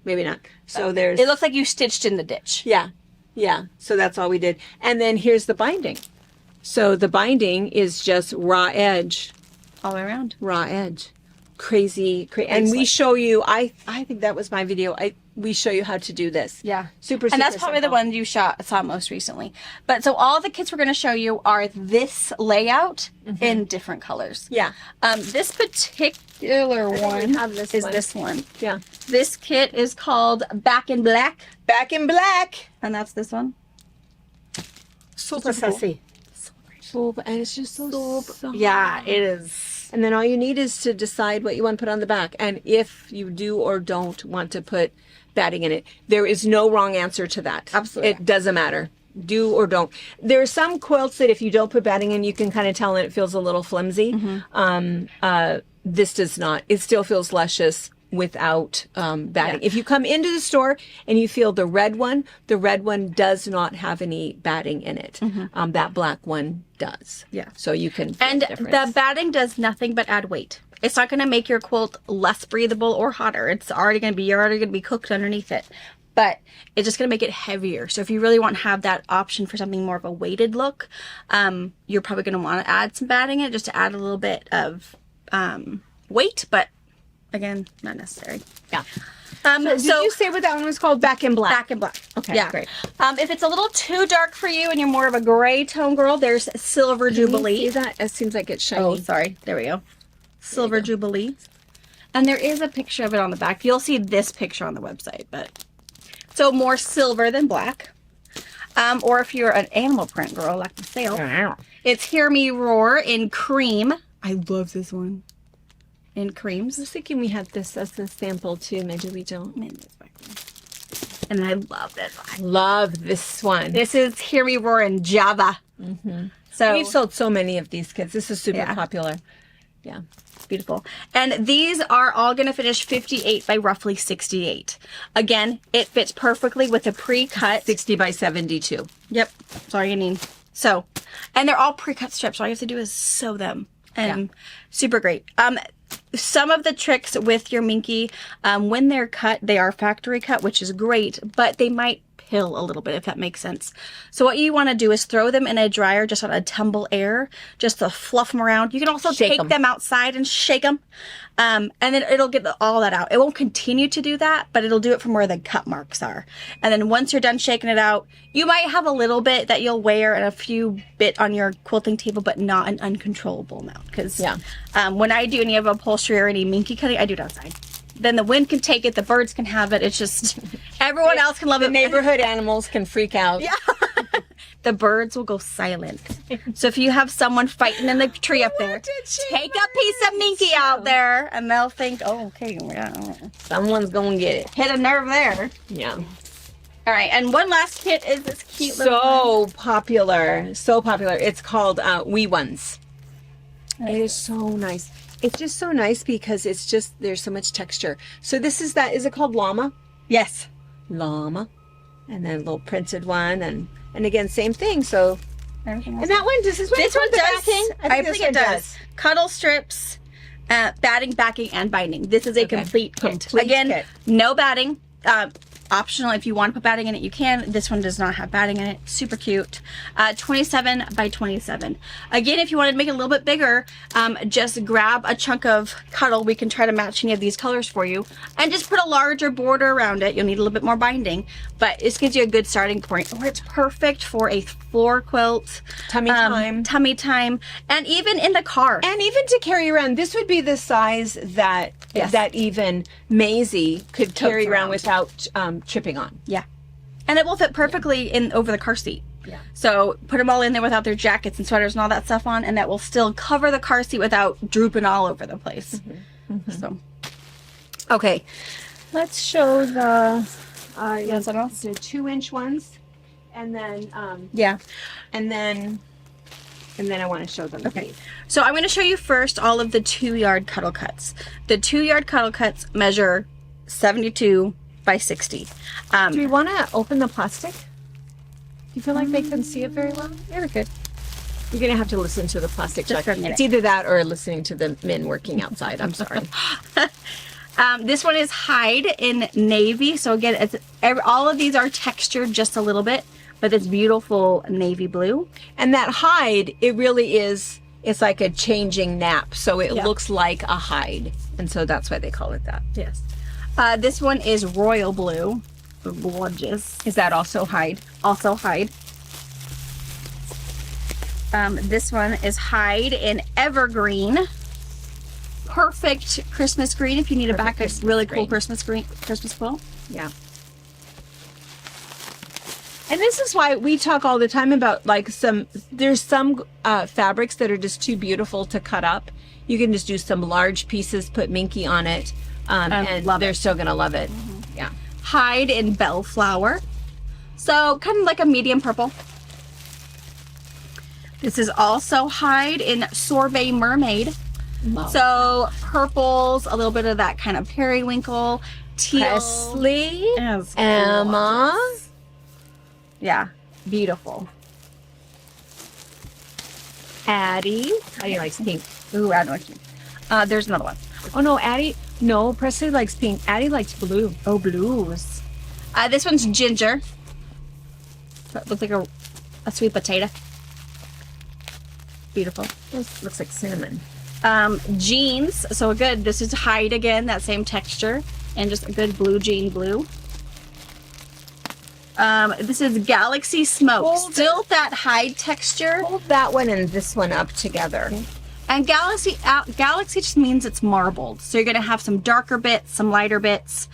maybe not. So there's, It looks like you stitched in the ditch. yeah. So that's all we did. And then here's the binding. So the binding is just raw edge, All the way around. raw edge. Crazy. And we show you, I think that was my video. We show you how to do this. Yeah. Super, And that's super probably the simple. one you saw most recently. But so all the kits we're going to show you are this layout in different colors. Yeah. This particular one have this is one. this one. Yeah. This kit is called Back in Black, Back in black. and that's this one. Super sassy. And it's just so soft. Yeah, it is. And then all you need is to decide what you want to put on the back. And if you do or don't want to put batting in it, there is no wrong answer to that. Absolutely. It doesn't matter. Do or don't. There are some quilts that if you don't put batting in, you can kind of tell and it feels a little flimsy. This does not. It still feels luscious without batting. If you come into the store and you feel the red one does not have any batting in it. That black one does. Yeah. So you can feel And the difference. the batting does nothing but add weight. It's not going to make your quilt less breathable or hotter. You're already going to be cooked underneath it. But it's just going to make it heavier. So if you really want to have that option for something more of a weighted look, you're probably going to want to add some batting in it just to add a little bit of weight. But again, not necessary. Yeah. So Did you say what that one was called? Back in black. Back in black. Okay, Yeah. great. If it's a little too dark for you and you're more of a gray tone girl, there's Silver Jubilee. See that? It seems like it's shiny. Oh, sorry. There we go. Silver Jubilee. And there is a picture of it on the back. You'll see this picture on the website, but so more silver than black. Or if you're an animal print girl like myself, it's Hear Me Roar in cream. I love this one. in creams. I was thinking we had this as a sample too. Maybe we don't. And I love this one. Love this one. This is Hear Me Roar in Java. So We've sold so many of these kits. This is super Yeah. popular. Yeah. beautiful. And these are all going to finish 58 by roughly 68. Again, it fits perfectly with a pre-cut. 60 by 72. Yep. Sorry, Janine. So, and they're all pre-cut strips. All you have to do is sew them. And super great. Some of the tricks with your Minky, when they're cut, they are factory cut, which is great, but they might pill a little bit, if that makes sense. So what you want to do is throw them in a dryer just on a tumble air, just to fluff them around. You can also Shake take them outside and shake them. And then it'll get all that out. It won't continue to do that, but it'll do it from where the cut marks are. And then once you're done shaking it out, you might have a little bit that you'll wear and a few bit on your quilting table, but not an uncontrollable amount. Because when I do any of upholstery or any Minky cutting, I do it outside. Then the wind can take it, the birds can have it. It's just, everyone else can love it. The neighborhood animals can freak out. Yeah. The birds will go silent. So if you have someone fighting in the tree up there, take a piece of Minky out there and they'll think, oh, okay, yeah. Someone's going to get it. Hit a nerve there. Yeah. All right, and one last kit is this cute little So popular. So popular. It's called Wee Ones. It is so nice. It's just so nice because it's just, there's so much texture. So this is that, is it called Llama? Yes. Llama. And then a little printed one. And again, same thing. So, and And that one, this is this one the does. backing. I think it does. Cuddle strips, batting, backing, and binding. This is a complete kit. Complete Again, kit. no batting. Optional if you want to put batting in it, you can. This one does not have batting in it. Super cute. 27 by 27. Again, if you wanted to make it a little bit bigger, just grab a chunk of cuddle. We can try to match any of these colors for you. And just put a larger border around it. You'll need a little bit more binding. But this gives you a good starting point. Or it's perfect for a floor quilt. Tummy time. Tummy time. And even in the car. And even to carry around, this would be the size that that even Maisie could carry around without tripping on. Yeah. And it will fit perfectly in over the car seat. Yeah. So put them all in there without their jackets and sweaters and all that stuff on, and that will still cover the car seat without drooping all over the place. So, Okay, let's show the the 2-inch ones, and then yeah. and then I want to show them. Okay. So I'm going to show you first all of the 2-yard cuddle cuts. The 2-yard cuddle cuts measure 72 by 60. Do we want to open the plastic? Do you feel like they can see it very well? Yeah, we could. You're going to have to listen to the plastic Just check. for a minute. It's either that or listening to the men working outside. I'm sorry. This one is hide in navy. So again, it's all of these are textured just a little bit, but it's beautiful navy blue. And that hide, it really is, it's like a changing nap. So it looks like a hide. And so that's why they call it that. Yes. This one is royal blue. Gorgeous. Is that also hide? Also hide. This one is hide in evergreen. Perfect Christmas green if you need a really cool Christmas quilt. Yeah. And this is why we talk all the time about like there's some fabrics that are just too beautiful to cut up. You can just do some large pieces, put Minky on it, and they're still going to love it. Yeah. Hide in bellflower. So kind of like a medium purple. This is also hide in sorbet mermaid. Love So purples, a little bit of that kind of periwinkle, teal. Presley, Yes, Emma. gorgeous. Yeah, beautiful. Addie. Addie likes pink. Ooh, I don't know. There's another one. Oh no, Addie. No, Presley likes pink. Addie likes blue. Oh, blues. This one's ginger. So it looks like a sweet potato. Beautiful. This looks like cinnamon. Jeans. So good. This is hide again, that same texture, and just a good blue jean blue. This is Galaxy Smoke. Still that hide texture. Hold that one and this one up together. And Galaxy just means it's marbled. So you're going to have some darker bits, some lighter bits.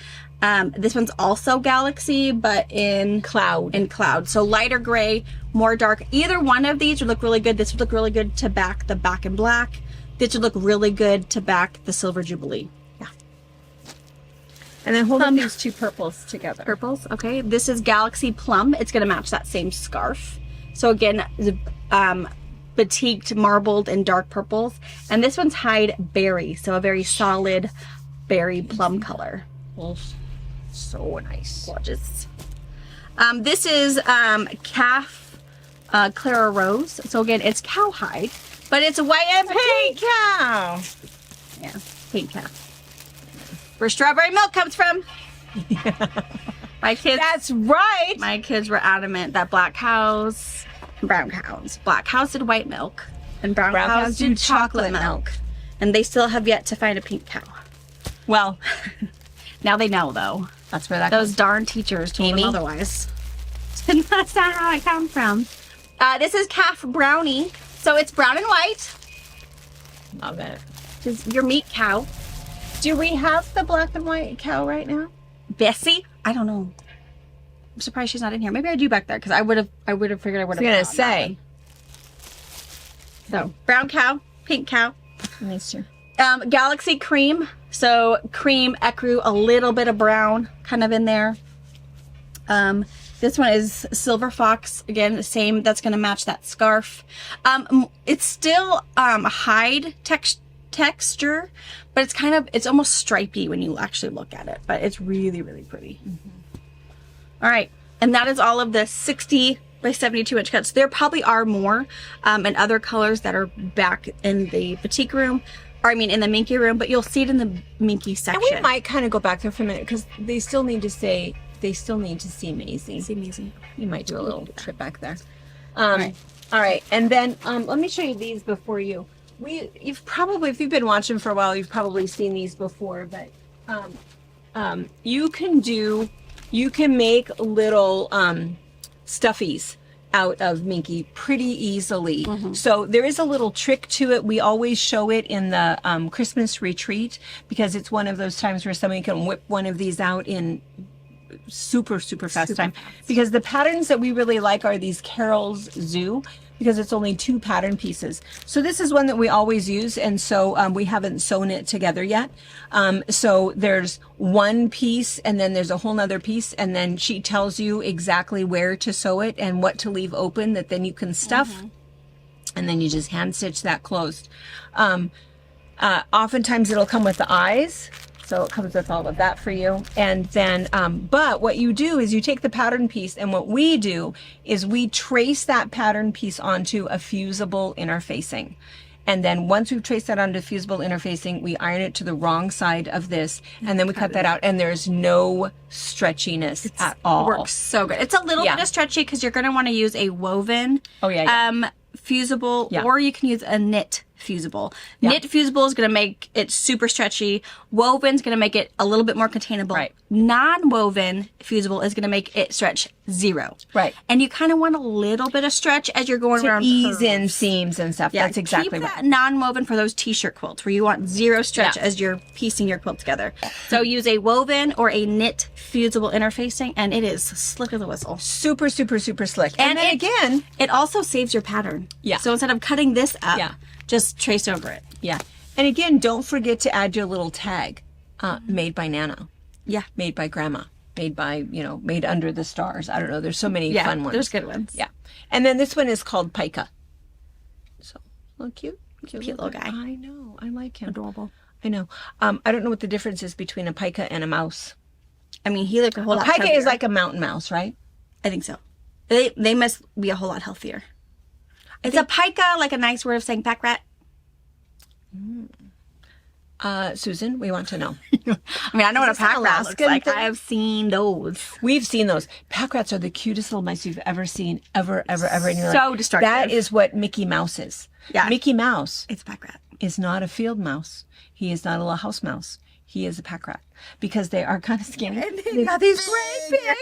This one's also Galaxy, but in cloud. So lighter gray, more dark. Either one of these would look really good. This would look really good to back the back in black. this would look really good to back the Silver Jubilee. Yeah. And then hold up these two purples together. Purples, okay. This is Galaxy Plum. It's going to match that same scarf. So again, the batiqued, marbled, and dark purples. And this one's Hyde Berry, so a very solid berry plum color. So nice. Gorgeous. This is Calf Clara Rose. So again, it's cowhide, but it's white and pink. Cow. Yeah, pink calf. Where strawberry milk comes from. My kids. That's right. My kids were adamant that black cows, brown cows. Black cows did white milk, and brown cows did chocolate milk. And they still have yet to find a pink cow. Well, now they know, though. that's where that Those darn teachers told them otherwise. That's not how it comes from. This is Calf Brownie. So it's brown and white. Love it. Which is your meat cow. Do we have the black and white cow right now? Bessie? I don't know. I'm surprised she's not in here. Maybe I do back there because I would have figured I would have. I was gonna say. So brown cow, pink cow. Nice too. Galaxy Cream. So cream, ecru, a little bit of brown kind of in there. This one is Silver Fox. Again, the same. That's going to match that scarf. It's still hide texture, but it's almost stripy when you actually look at it. But it's really, really pretty. All right. And that is all of the 60 by 72 inch cuts. There probably are more and other colors that are back in the boutique room. Or I mean in the Minky room, but you'll see it in the Minky section. And we might kind of go back there for a minute because they still need to see Maisie. See Maisie. You might do a little trip back there. All right. And then let me show you these before you. You've probably, if you've been watching for a while, you've probably seen these before, but you can make little stuffies out of Minky pretty easily. So there is a little trick to it. We always show it in the Christmas retreat because it's one of those times where somebody can whip one of these out in super fast time. Because the patterns that we really like are these Carol's Zoo, because it's only 2 pattern pieces. So this is one that we always use, and so we haven't sewn it together yet. So there's one piece, and then there's a whole nother piece, and then she tells you exactly where to sew it and what to leave open that then you can stuff, and then you just hand stitch that closed. Oftentimes it'll come with the eyes. So it comes with all of that for you. And then, but what you do is you take the pattern piece, and what we do is we trace that pattern piece onto a fusible interfacing. And then once we've traced that onto fusible interfacing, we iron it to the wrong side of this, and then we cut that out, and there's no stretchiness at all. Works so good. It's a little bit of stretchy because you're going to want to use a woven fusible, or you can use a knit fusible. Knit fusible is going to make it super stretchy. Woven is going to make it a little bit more containable. Right. Non-woven fusible is going to make it stretch 0. Right. And you kind of want a little bit of stretch as you're going around ease curves. in seams and stuff. That's exactly keep right. that non-woven for those t-shirt quilts where you want 0 stretch as you're piecing your quilt together. So use a woven or a knit fusible interfacing, and it is slick as a whistle. Super slick. And then again, it also saves your pattern. Yeah. So instead of cutting this up, just trace over it. Yeah. And again, don't forget to add your little tag, made by Nana. Yeah. Made by Grandma. Made by, made under the stars. I don't know. There's so many fun ones. There's good ones. Yeah. And then this one is called Pika. So, cute. Cute little guy. I know. I like him. Adorable. I know. I don't know what the difference is between a Pika and a mouse. I mean, he looked a whole lot Pika chubbier. is like a mountain mouse, right? I think so. They must be a whole lot healthier. Is a pika like a nice word of saying pack rat? Susan, we want to know. I mean, I know what a this an pack rat looks Alaskan like. thing? I have seen those. We've seen those. Pack rats are the cutest little mice you've ever seen, ever in your life. So destructive. That is what Mickey Mouse is. Yeah. Mickey Mouse It's a pack rat. is not a field mouse. He is not a little house mouse. He is a pack rat because they are kind of skinny. And they got these great big round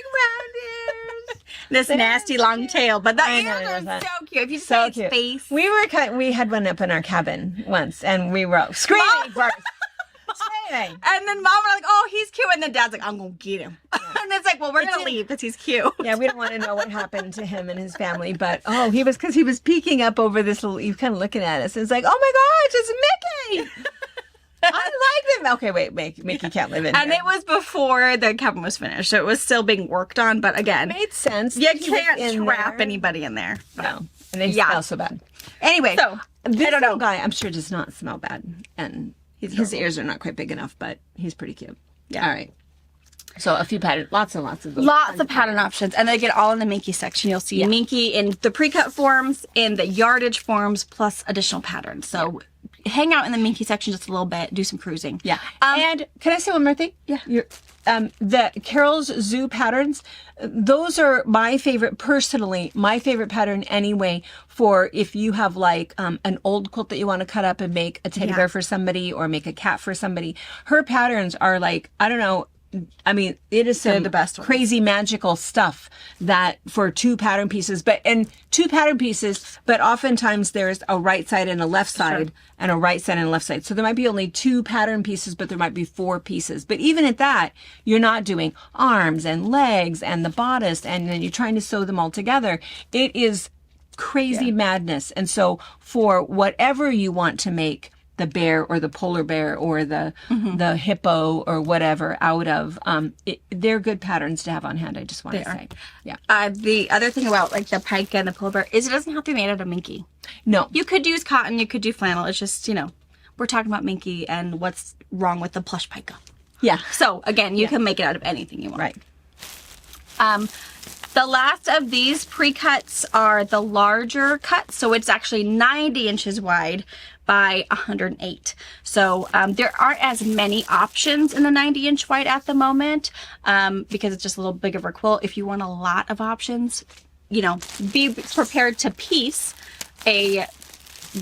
ears. This nasty long tail, but the ears are so cute. If you say its face. We had one up in our cabin once, and we were screaming first. Screaming. And then mom was like, "Oh, he's cute," and then dad's like, "I'm gonna get him." And it's like well, we're gonna leave because he's cute. Yeah, we don't want to know what happened to him and his family, but he was peeking up over this little, he was kind of looking at us, and it's like, oh my gosh, it's Mickey! I like them. Okay, wait, Mickey can't live in And here. it was before the cabin was finished, so it was still being worked on. But again, Made sense. you He was can't in trap there. anybody in there. No, and they Yeah. smell so bad. Anyway, So this I don't know. little guy, I'm sure, does not smell bad, and his ears are not quite big enough, but he's pretty cute. Yeah. All right. So a few pattern, lots and lots of those. Lots of pattern options, and they get all in the Minky section. You'll see Minky in the pre-cut forms, in the yardage forms, plus additional patterns. So hang out in the Minky section just a little bit, do some cruising. Yeah. And can I say one more thing? Yeah. The Carol's Zoo patterns, those are my favorite, personally, my favorite pattern anyway, for if you have like an old quilt that you want to cut up and make a teddy bear for somebody or make a cat for somebody. Her patterns are like, I don't know, I mean, it is some the best ones. crazy magical stuff that for two pattern pieces, but oftentimes there's a right side and a left side and a right side and a left side. So there might be only two pattern pieces, but there might be four pieces. But even at that, you're not doing arms and legs and the bodice, and then you're trying to sew them all together. It is crazy madness. And so for whatever you want to make the bear or the polar bear or the hippo or whatever out of, they're good patterns to have on hand. I just want to say. Yeah. The other thing about like the pike and the polar bear is it doesn't have to be made out of Minky. No. You could use cotton, you could do flannel. It's just, we're talking about Minky and what's wrong with the plush pica. Yeah. So again, you can make it out of anything you want. Right. The last of these pre-cuts are the larger cuts. So it's actually 90 inches wide by 108. So there aren't as many options in the 90 inch wide at the moment because it's just a little bigger of a quilt. If you want a lot of options, be prepared to piece a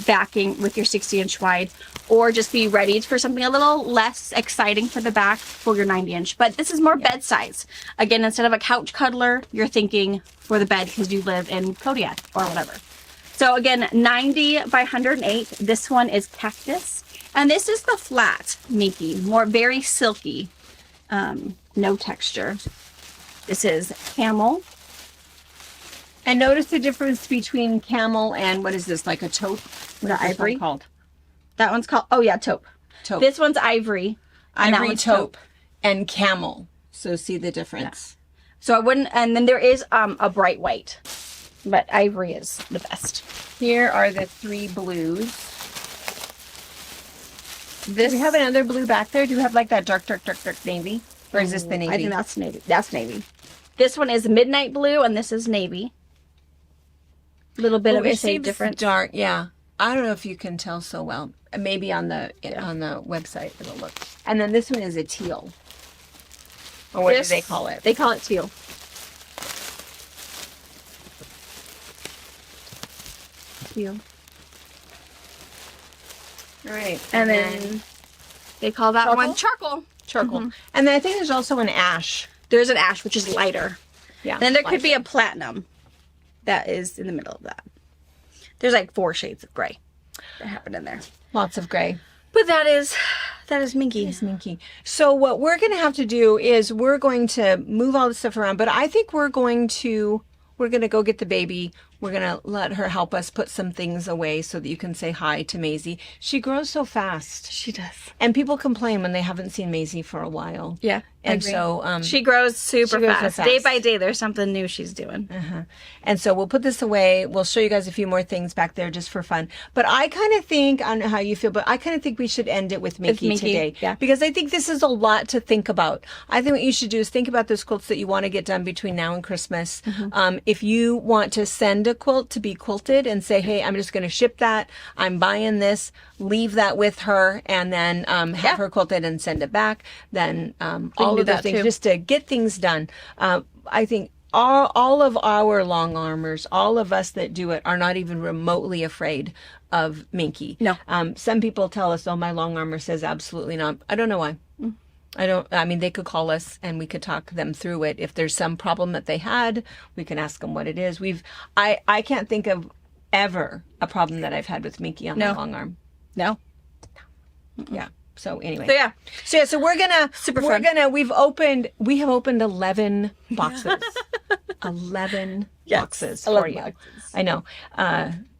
backing with your 60 inch wide, or just be ready for something a little less exciting for the back for your 90 inch. But this is more bed size. Again, instead of a couch cuddler, you're thinking for the bed because you live in Kodiak or whatever. So again, 90 by 108. This one is cactus. And this is the flat Minky, very silky, no texture. This is camel. And notice the difference between camel and what is this, like a taupe? What is this ivory? one called? That one's called, taupe. Taupe. This one's ivory. And that Ivory, one's taupe, and camel. So see the difference. So I wouldn't, and then there is a bright white, but ivory is the best. Here are the three blues. This Do we have another blue back there? Do you have like that dark navy? Or is this the navy? I think that's navy. That's navy. This one is midnight blue, and this is navy. Little bit of a shade difference. Dark, yeah. I don't know if you can tell so well. Maybe on the website it'll look. And then this one is a teal. Or what do they call it? They call it teal. Teal. All right. And then they call that one charcoal. charcoal. And then I think there's also an ash. There's an ash, which is lighter. Yeah. And then there could be a platinum that is in the middle of that. There's like 4 shades of gray that happen in there. Lots of gray. But that is Minky. It's Minky. So what we're going to have to do is we're going to move all this stuff around, but I think we're going to go get the baby. We're going to let her help us put some things away so that you can say hi to Maisie. She grows so fast. She does. And people complain when they haven't seen Maisie for a while. Yeah. And so she grows super she grows so fast. fast. Day by day, there's something new she's doing. And so we'll put this away. We'll show you guys a few more things back there just for fun. But I kind of think, I don't know how you feel, but I kind of think we should end it with Minky today. Yeah. Because I think this is a lot to think about. I think what you should do is think about those quilts that you want to get done between now and Christmas. If you want to send a quilt to be quilted and say, hey, I'm just going to ship that. I'm buying this. Leave that with her and then have her quilted and send it back. Then all do of those that things too. just to get things done. I think all of our long armors, all of us that do it, are not even remotely afraid of Minky. No. Some people tell us, oh, my long armor says absolutely not. I don't know why. I mean, they could call us and we could talk them through it. If there's some problem that they had, we can ask them what it is. I can't think of ever a problem that I've had with Minky on my long arm. No. Yeah. So anyway. So yeah. So we're gonna fun. we have opened 11 boxes. 11 boxes for 11 you. boxes. I know.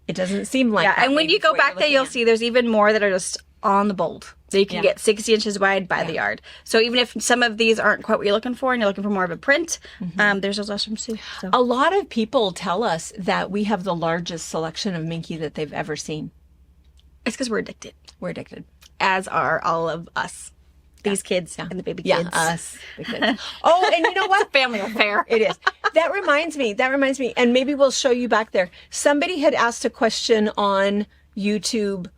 It doesn't seem like Yeah, that and when maybe you go for what back there, looking you'll at. see there's even more that are just on the bolt. So you can Yeah. get 60 inches wide by the yard. So even if some of these aren't quite what you're looking for and you're looking for more of a print, there's those mushrooms too. So. A lot of people tell us that we have the largest selection of minky that they've ever seen. It's because we're addicted, We're addicted. as are all of us. These kids and the baby Yeah, kids. us. The kids. Oh, and you know what? Family affair. It is. That reminds me, and maybe we'll show you back there. Somebody had asked a question on YouTube,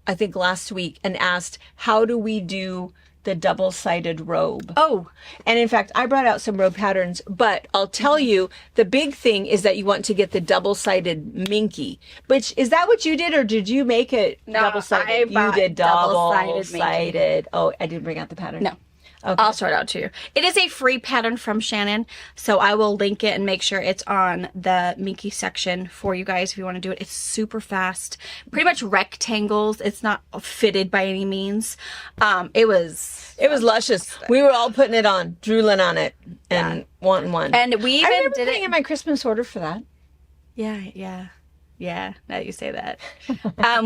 I think last week, and asked, how do we do the double-sided robe? Oh, And in fact, I brought out some robe patterns, but I'll tell you, the big thing is that you want to get the double-sided minky. Which, is that what you did, or did you make it No, double-sided? I You bought did double-sided minky. double-sided. Oh, I didn't bring out the pattern. No. Okay. I'll sort it out to you. It is a free pattern from Shannon, so I will link it and make sure it's on the Minky section for you guys if you want to do it. It's super fast, pretty much rectangles. It's not fitted by any means. It was luscious. We were all putting it on, drooling on it, and wanting one. and we I even remember did putting it. in my Christmas order for that. Yeah. Now that you say that.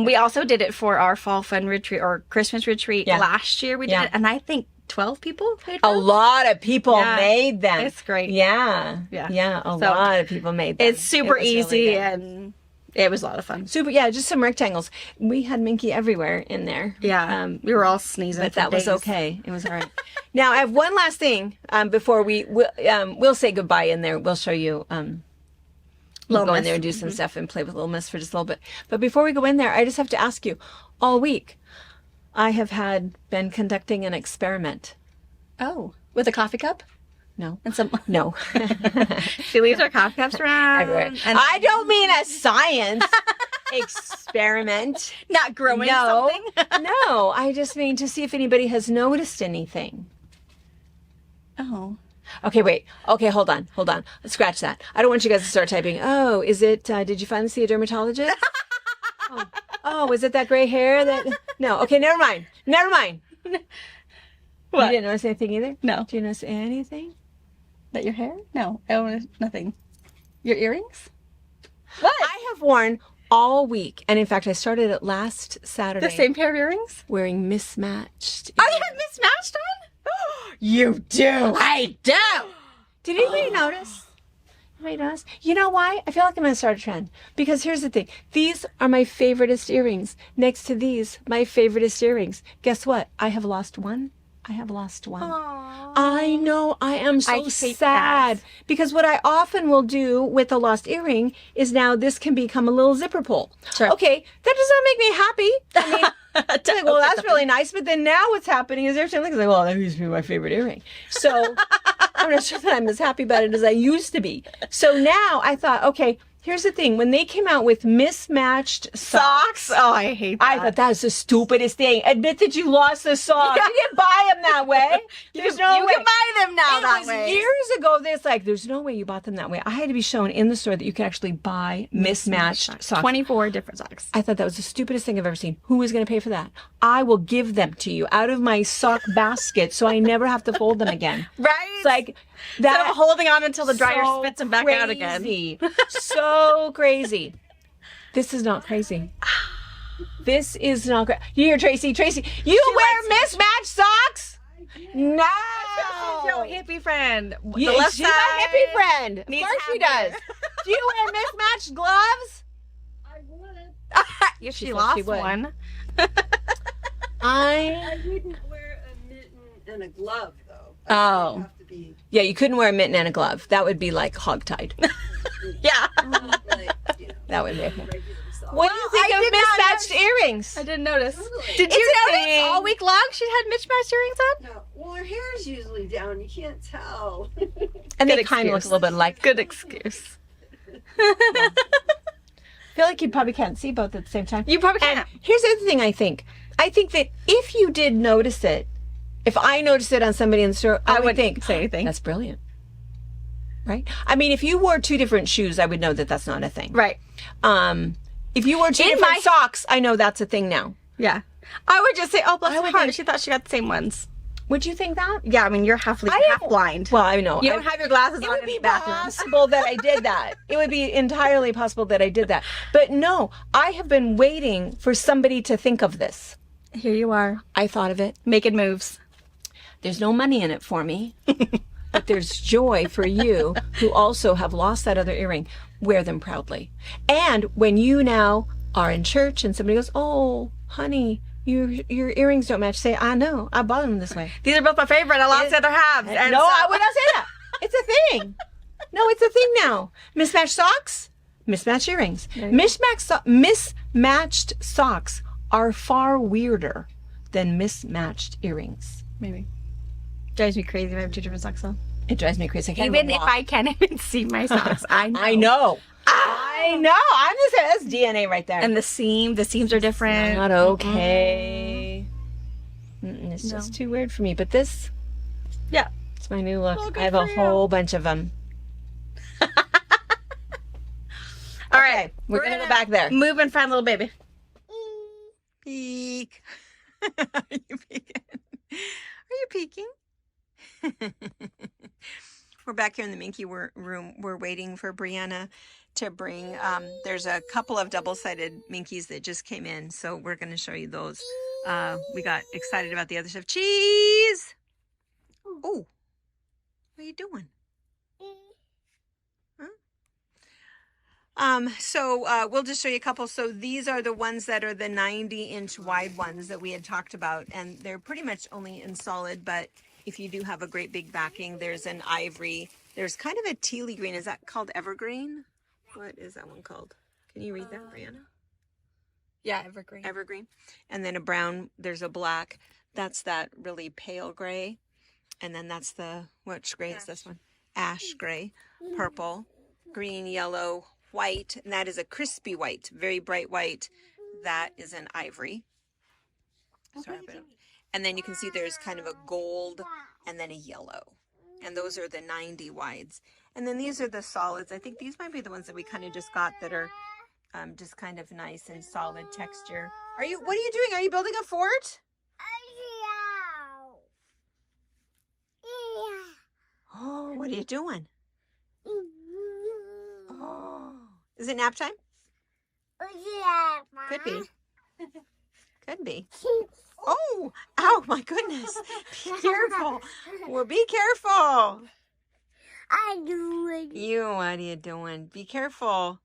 We also did it for our fall fun retreat or Christmas retreat Yeah. last year. We did Yeah. it, and I think 12 people paid A for it. lot of people Yeah. made them. It's great. Yeah. Yeah. A So, lot of people made them. It's super It was really easy, good. and it was a lot of fun. Super, yeah, just some rectangles. We had minky everywhere in there. Yeah, we were all sneezing, But for that was days. okay. It was all right. Now, I have one last thing before we'll say goodbye in there. We'll show you. We'll go in Miss. there and do some stuff and play with Little Miss for just a little bit. But before we go in there, I just have to ask you, all week, I have been conducting an experiment. Oh, with a coffee cup No. and some. No. She leaves her coffee cups around. Everywhere. And I don't mean a science experiment. not growing No. something. No, I just mean to see if anybody has noticed anything. Oh. Okay, wait. Okay, hold on. Scratch that. I don't want you guys to start typing, oh, is it, did you finally see a dermatologist? oh, is it that gray hair that, no. Okay, never mind. What? You didn't notice anything either? No. Do you notice anything? That your hair? No, I don't. Nothing. Your earrings? What? I have worn all week, and in fact, I started it last Saturday. The same pair of earrings? Wearing mismatched. Oh, you have mismatched on? You do. I do. Did anybody notice? Anybody notice? You know why? I feel like I'm going to start a trend. Because here's the thing. These are my favoriteest earrings. Next to these, my favoriteest earrings. Guess what? I have lost one. I know. I am so hate sad. that. Because what I often will do with a lost earring is now this can become a little zipper pull. Sure. Okay, that does not make me happy. I mean, it's like, well, that's really nice. But then now what's happening is every time I look, it's like, well, that used to be my favorite earring. So I'm not sure that I'm as happy about it as I used to be. So now I thought, okay, here's the thing. When they came out with mismatched socks, Oh, I hate that. I thought that was the stupidest thing. Admit that you lost the socks. Yeah. You didn't buy them that way. There's no you way. can buy them now It that was way. years ago. There's no way you bought them that way. I had to be shown in the store that you could actually buy mismatched socks. 24 different socks. I thought that was the stupidest thing I've ever seen. Who is going to pay for that? I will give them to you out of my sock basket so I never have to fold them again. Right? It's like Instead that. of holding on until the dryer so spits them back out again. crazy. So crazy. This is not crazy. This is not great. You hear Tracy? Tracy, you wear mismatched socks? No. Your hippie friend. Yeah, the left she's side. my hippie friend. Of needs course she does. happier. Do you wear mismatched gloves? She said lost she would. one. I wouldn't wear a mitten and a glove, though. Oh. It'd have to be yeah, you couldn't wear a mitten and a glove. That would be like hogtied. Yeah. like, That would be. regular socks. What do you think I of did not mismatched earrings? I didn't notice. Totally. Did you It's a notice thing. all week long she had mismatched earrings on? No, well, her hair is usually down. You can't tell. And they Good kind of look excuse. a little bit like. Good excuse. I feel like you probably can't see both at the same time. You probably And can't. here's the other thing I think. I think that if you did notice it, if I noticed it on somebody in the store, I would wouldn't think, say anything. that's brilliant. Right? I mean, if you wore two different shoes, I would know that that's not a thing. Right. If you wore two In different my- socks, I know that's a thing now. Yeah. I would just say, oh, bless I her would heart. think- She thought she got the same ones. Would you think that? Yeah, I mean, you're half blind. Well, I know. You don't have your glasses It on would in be the bathroom. possible that I did that. It would be entirely possible that I did that. But no, I have been waiting for somebody to think of this. Here you are, I thought of it. making moves. There's no money in it for me, but there's joy for you who also have lost that other earring. Wear them proudly. And when you now are in church and somebody goes, "Oh, honey, your earrings don't match," say, "I know, I bought them this way." These are both my favorite. I lost the other halves. And No, so- I would not say that. It's a thing. No, it's a thing now. Mismatched socks, mismatched earrings. Mismatched socks are far weirder than mismatched earrings. Maybe. Drives me crazy if I have two different socks on. It drives me crazy. I can't Even even if walk. I can't even see my socks. I know. I know. I know. I'm just saying, that's DNA right there. And the seams are different. Not okay. It's just too weird for me. But this, Yeah. it's my new look. Well, good I have a for you. whole bunch of them. All right. We're gonna go back there. Move and find little baby. Peek. Are you peeking? Are you peeking? We're back here in the Minky room. We're waiting for Brianna to bring. There's a couple of double-sided Minkies that just came in, so we're going to show you those. We got excited about the other stuff. Cheese! Oh, what are you doing? So we'll just show you a couple. So these are the ones that are the 90-inch wide ones that we had talked about, and they're pretty much only in solid, but if you do have a great big backing, there's an ivory. There's kind of a tealy green. Is that called evergreen? What is that one called? Can you read that, Brianna? Yeah, evergreen. Evergreen. And then a brown, there's a black. That's that really pale gray. And then that's the, which gray is this one? Ash gray, purple, green, yellow, white. And that is a crispy white, very bright white. That is an ivory. Sorry, but, and then you can see there's kind of a gold and then a yellow. And those are the 90 wides. And then these are the solids. I think these might be the ones that we kind of just got that are just kind of nice and solid texture. What are you doing? Are you building a fort? Oh, what are you doing? Oh, is it nap time? Could be. Could be. Oh, ow, my goodness. Be careful. Well, be careful. You, what are you doing? Be careful.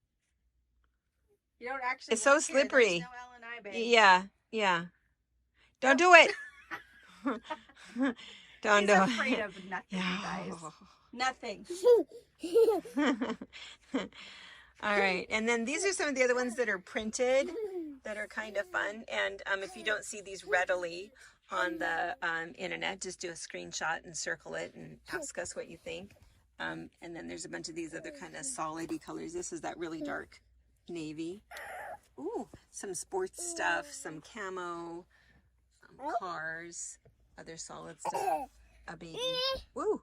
You don't actually. It's so walk here. There's slippery. no L&I, babe. Yeah, yeah. Don't do it. Don't He's do afraid it. of nothing, you guys. Nothing. All right, and then these are some of the other ones that are printed that are kind of fun. And if you don't see these readily on the internet, just do a screenshot and circle it and ask us what you think. And then there's a bunch of these other kind of solid-y colors. This is that really dark navy. Ooh, some sports stuff, some camo, cars, other solid stuff, a baby. Woo.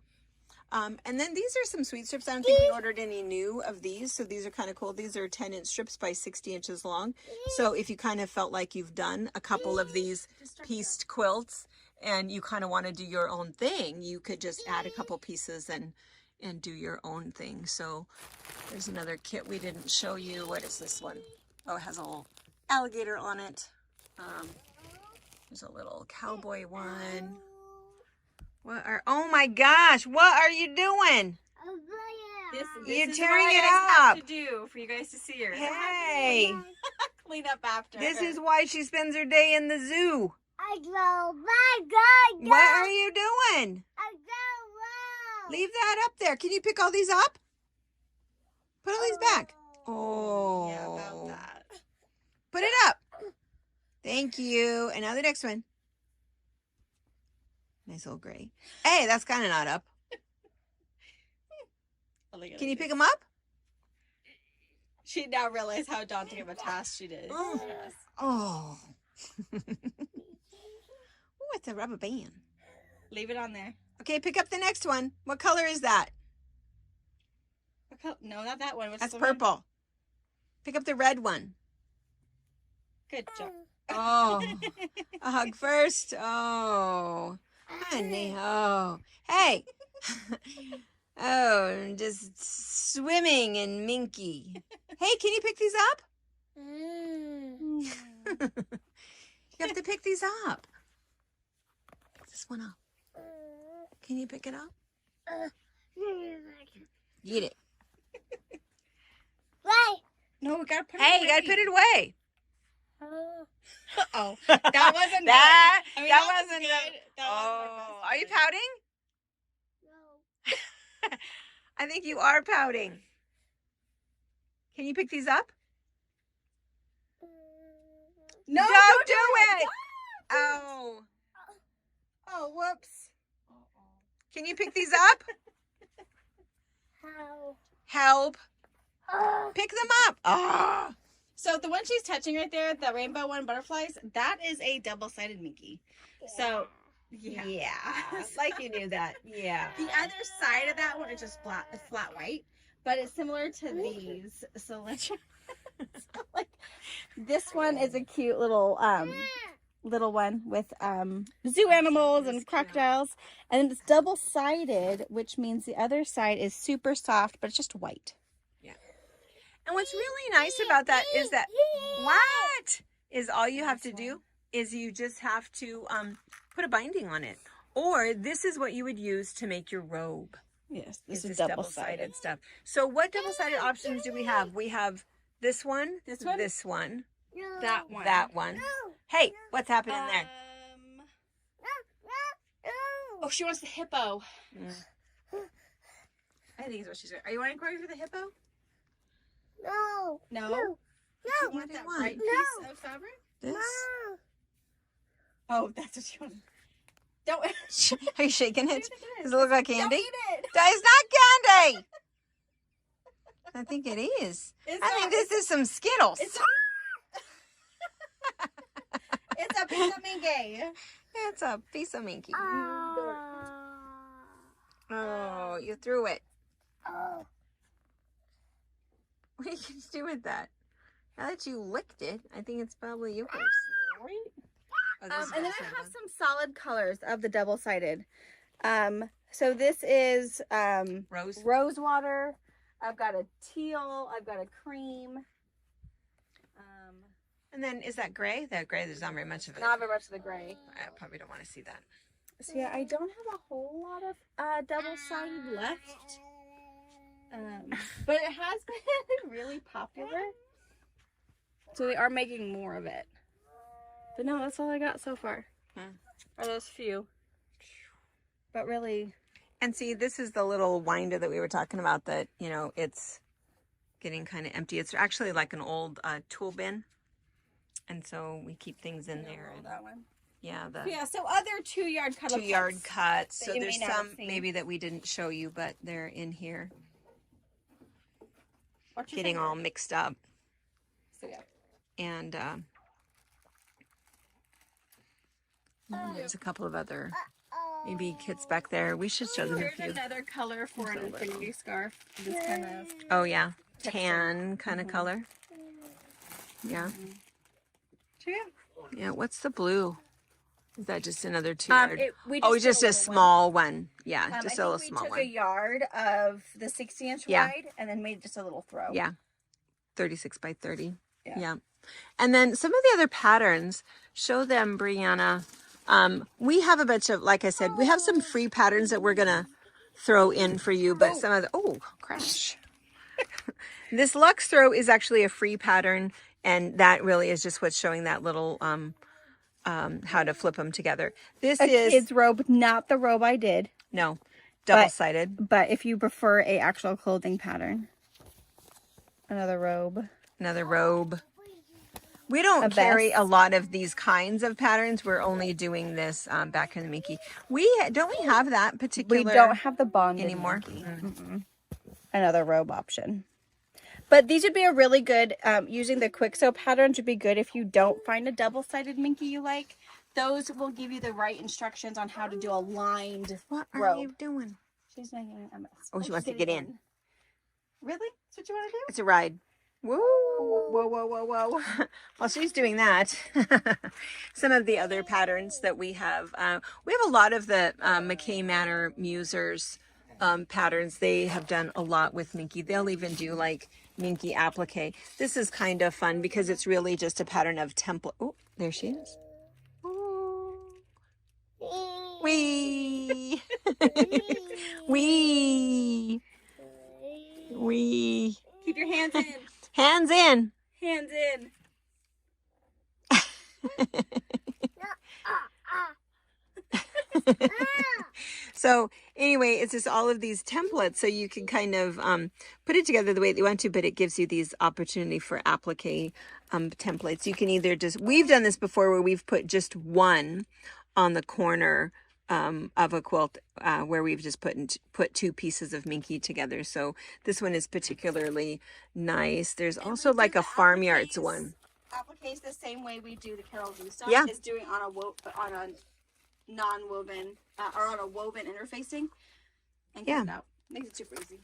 And then these are some sweet strips. I don't think we ordered any new of these, so these are kind of cool. These are 10-inch strips by 60 inches long. So if you kind of felt like you've done a couple of these pieced quilts and you kind of want to do your own thing, you could just add a couple pieces and do your own thing. So there's another kit we didn't show you. What is this one? Oh, it has a little alligator on it. There's a little cowboy one. Oh my gosh, what are you doing? This You're is tearing what it I guys have up. to do for you guys to see her. Hey, Clean up after. this is why she spends her day in the zoo. Oh What are you doing? Leave that up there. Can you pick all these up? Put all these back. Oh. Yeah, about that. Put it up. Thank you. And now the next one. Nice little gray. Hey, that's kind of not up. Can you pick them up? She now realized how daunting of a task she did. Oh. Oh. Ooh, it's a rubber band. Leave it on there. Okay, pick up the next one. What color is that? No, not that one. What's That's the one? purple. Pick up the red one. Good job. Oh, a hug first. Oh, honey. Oh, hey. Oh, I'm just swimming in Minky. Hey, can you pick these up? You have to pick these up. Pick this one up. Can you pick it up? Eat it. No, we gotta put it Hey, away. you gotta put it away. Oh, that wasn't That, good. I mean, that was wasn't good. the- That wasn't my Oh, best are you one. pouting? I think you are pouting. Can you pick these up? No, Don't do it. Oh. Oh, whoops. Can you pick these up? Help. Pick them up. Oh. So the one she's touching right there, the rainbow one, butterflies, that is a double-sided Minky. So, yeah. Like you knew that. Yeah. The other side of that one is just flat white, but it's similar to these. So let's so, like this one is a cute little one with zoo animals and crocodiles, and then it's double-sided, which means the other side is super soft, but it's just white. And what's really nice about that is that what is all you have to do is you just have to put a binding on it. Or this is what you would use to make your robe. Yes, this This is double-sided. stuff. So what double-sided options do we have? We have this one, This one? this one, That one. that one. Hey, what's happening there? Oh, she wants the hippo. Mm. I think is what she's. Are you wanting to go for the hippo? No. No. No. You What want do you that want? bright piece of fabric? This? Oh, that's what you want. Don't. Are you shaking it? Look at this. Does it look like Don't candy? eat it. That is not candy. I think it is. It's I not- think this is some Skittles. It's a piece of Minky. It's a piece of Minky. Oh, you threw it. What are you going to do with that? Now that you licked it, I think it's probably yours. Oh, this is And then I awesome. have some solid colors of the double-sided. So this is Rose. rose water. I've got a teal. I've got a cream. And then is that gray? That gray, there's not very much of it. Not very much of the gray. I probably don't want to see that. So yeah, I don't have a whole lot of double-sided left. But it has been really popular. So they are making more of it. But no, that's all I got so far. Are those few. But really, And see, this is the little winder that we were talking about that, you know, it's getting kind of empty. It's actually like an old tool bin. And so we keep things in there. And, that one. yeah, the Yeah, so other 2-yard cut 2-yard cuts. that So you may there's not have some seen. maybe that we didn't show you, but they're in here Watch your getting finger. all mixed up. So yeah. And there's a couple of other maybe kits back there. We should show them a Here's few. another color for an infinity scarf. This kind of Oh yeah, tan kind of color. Yeah, so yeah. yeah. What's the blue? Is that just another 2-yard? We Oh, it's just did a little one. small one. Yeah, I just think a little we small took one. a yard of the 60-inch Yeah. wide and then made just a little throw. Yeah, 36 by 30. Yeah. Yeah. And then some of the other patterns, show them, Brianna. We have a bunch of, like I said, we have some free patterns that we're going to throw in for you, but some of the, oh, crash. This Lux Throw is actually a free pattern, and that really is just what's showing that little, how to flip them together. This A is, kid's robe, not the robe I did, no, double-sided. but if you prefer a actual clothing pattern. Another robe. Another robe. We don't A carry vest. a lot of these kinds of patterns. We're only doing this back in the Minky. Don't we have that particular We don't have the bonded anymore? Minky. Another robe option. But these would be a really good, using the quick sew patterns would be good if you don't find a double-sided Minky you like. Those will give you the right instructions on how to do a lined What are robe. you doing? She's making a mess. Oh, she wants to she's get in. Really? That's what you want to do? It's a ride. Woo! Whoa, whoa, whoa, whoa. While she's doing that, some of the other patterns that we have a lot of the McKay Manor Musers patterns. They have done a lot with Minky. They'll even do like Minky applique. This is kind of fun because it's really just a pattern of template. Oh, there she is. Ooh. Wee! Wee! Wee! Keep your hands in. Hands in! Hands in. So anyway, it's just all of these templates, so you can kind of put it together the way that you want to, but it gives you these opportunity for applique templates. You can either we've done this before where we've put just one on the corner of a quilt where we've just put two pieces of Minky together. So this one is particularly nice. There's also like a farmyards one. Appliques the same way we do the Carol Do stuff. Yeah. Is doing on a non-woven or on a woven interfacing and cut it out. Makes it super easy.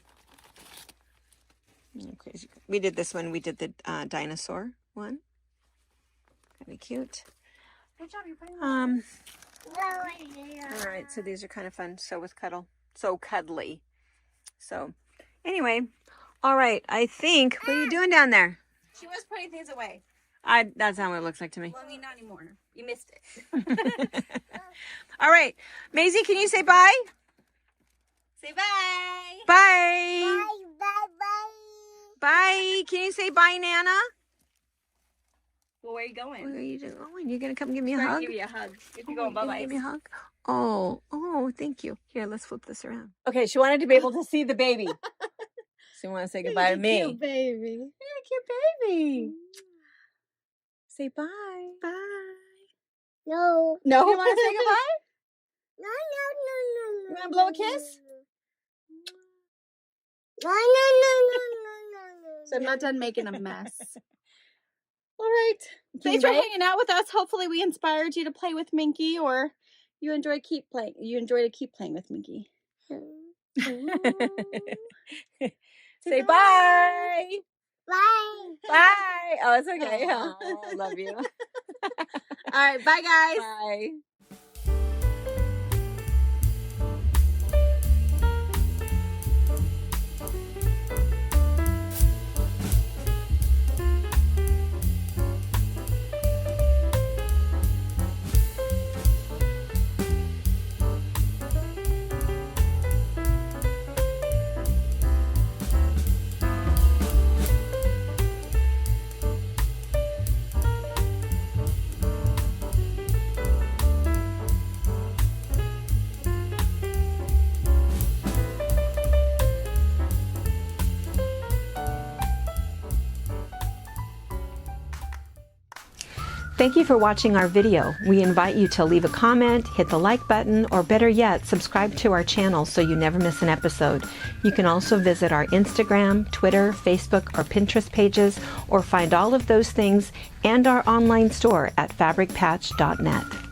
Okay, we did this one. We did the dinosaur one. Kind of cute. Good job. You're putting All right, so these are kind of fun. So cuddly. So anyway, all right. I think, what are you doing down there? She was putting things away. That's not what it looks like to me. Well, I mean, not anymore. You missed it. All right, Maisie, can you say bye? Say bye. Bye. Bye, bye. Bye. Can you say bye, Nana? Well, where are you going? Where are you going? You're gonna come give me a I'm hug? gonna give you a hug. If you Oh, go bye bye. give me a hug. Oh, thank you. Here, let's flip this around. Okay, she wanted to be able to see the baby. She wanted to say goodbye to me. Cute baby. You're a cute baby. Say bye. Bye. No. No. You want to say goodbye? No, no, no, no. You wanna blow a kiss? No, no, no, no, no, no. So I'm not done making a mess. All right. Thanks for hanging out with us. Hopefully we inspired you to play with Minky, or you enjoy to keep playing with Minky. Say bye. Bye. Bye. Oh, it's okay. Oh, I love you. All right. Bye, guys. Bye. Thank you for watching our video. We invite you to leave a comment, hit the like button, or better yet, subscribe to our channel so you never miss an episode. You can also visit our Instagram, Twitter, Facebook, or Pinterest pages, or find all of those things and our online store at fabricpatch.net.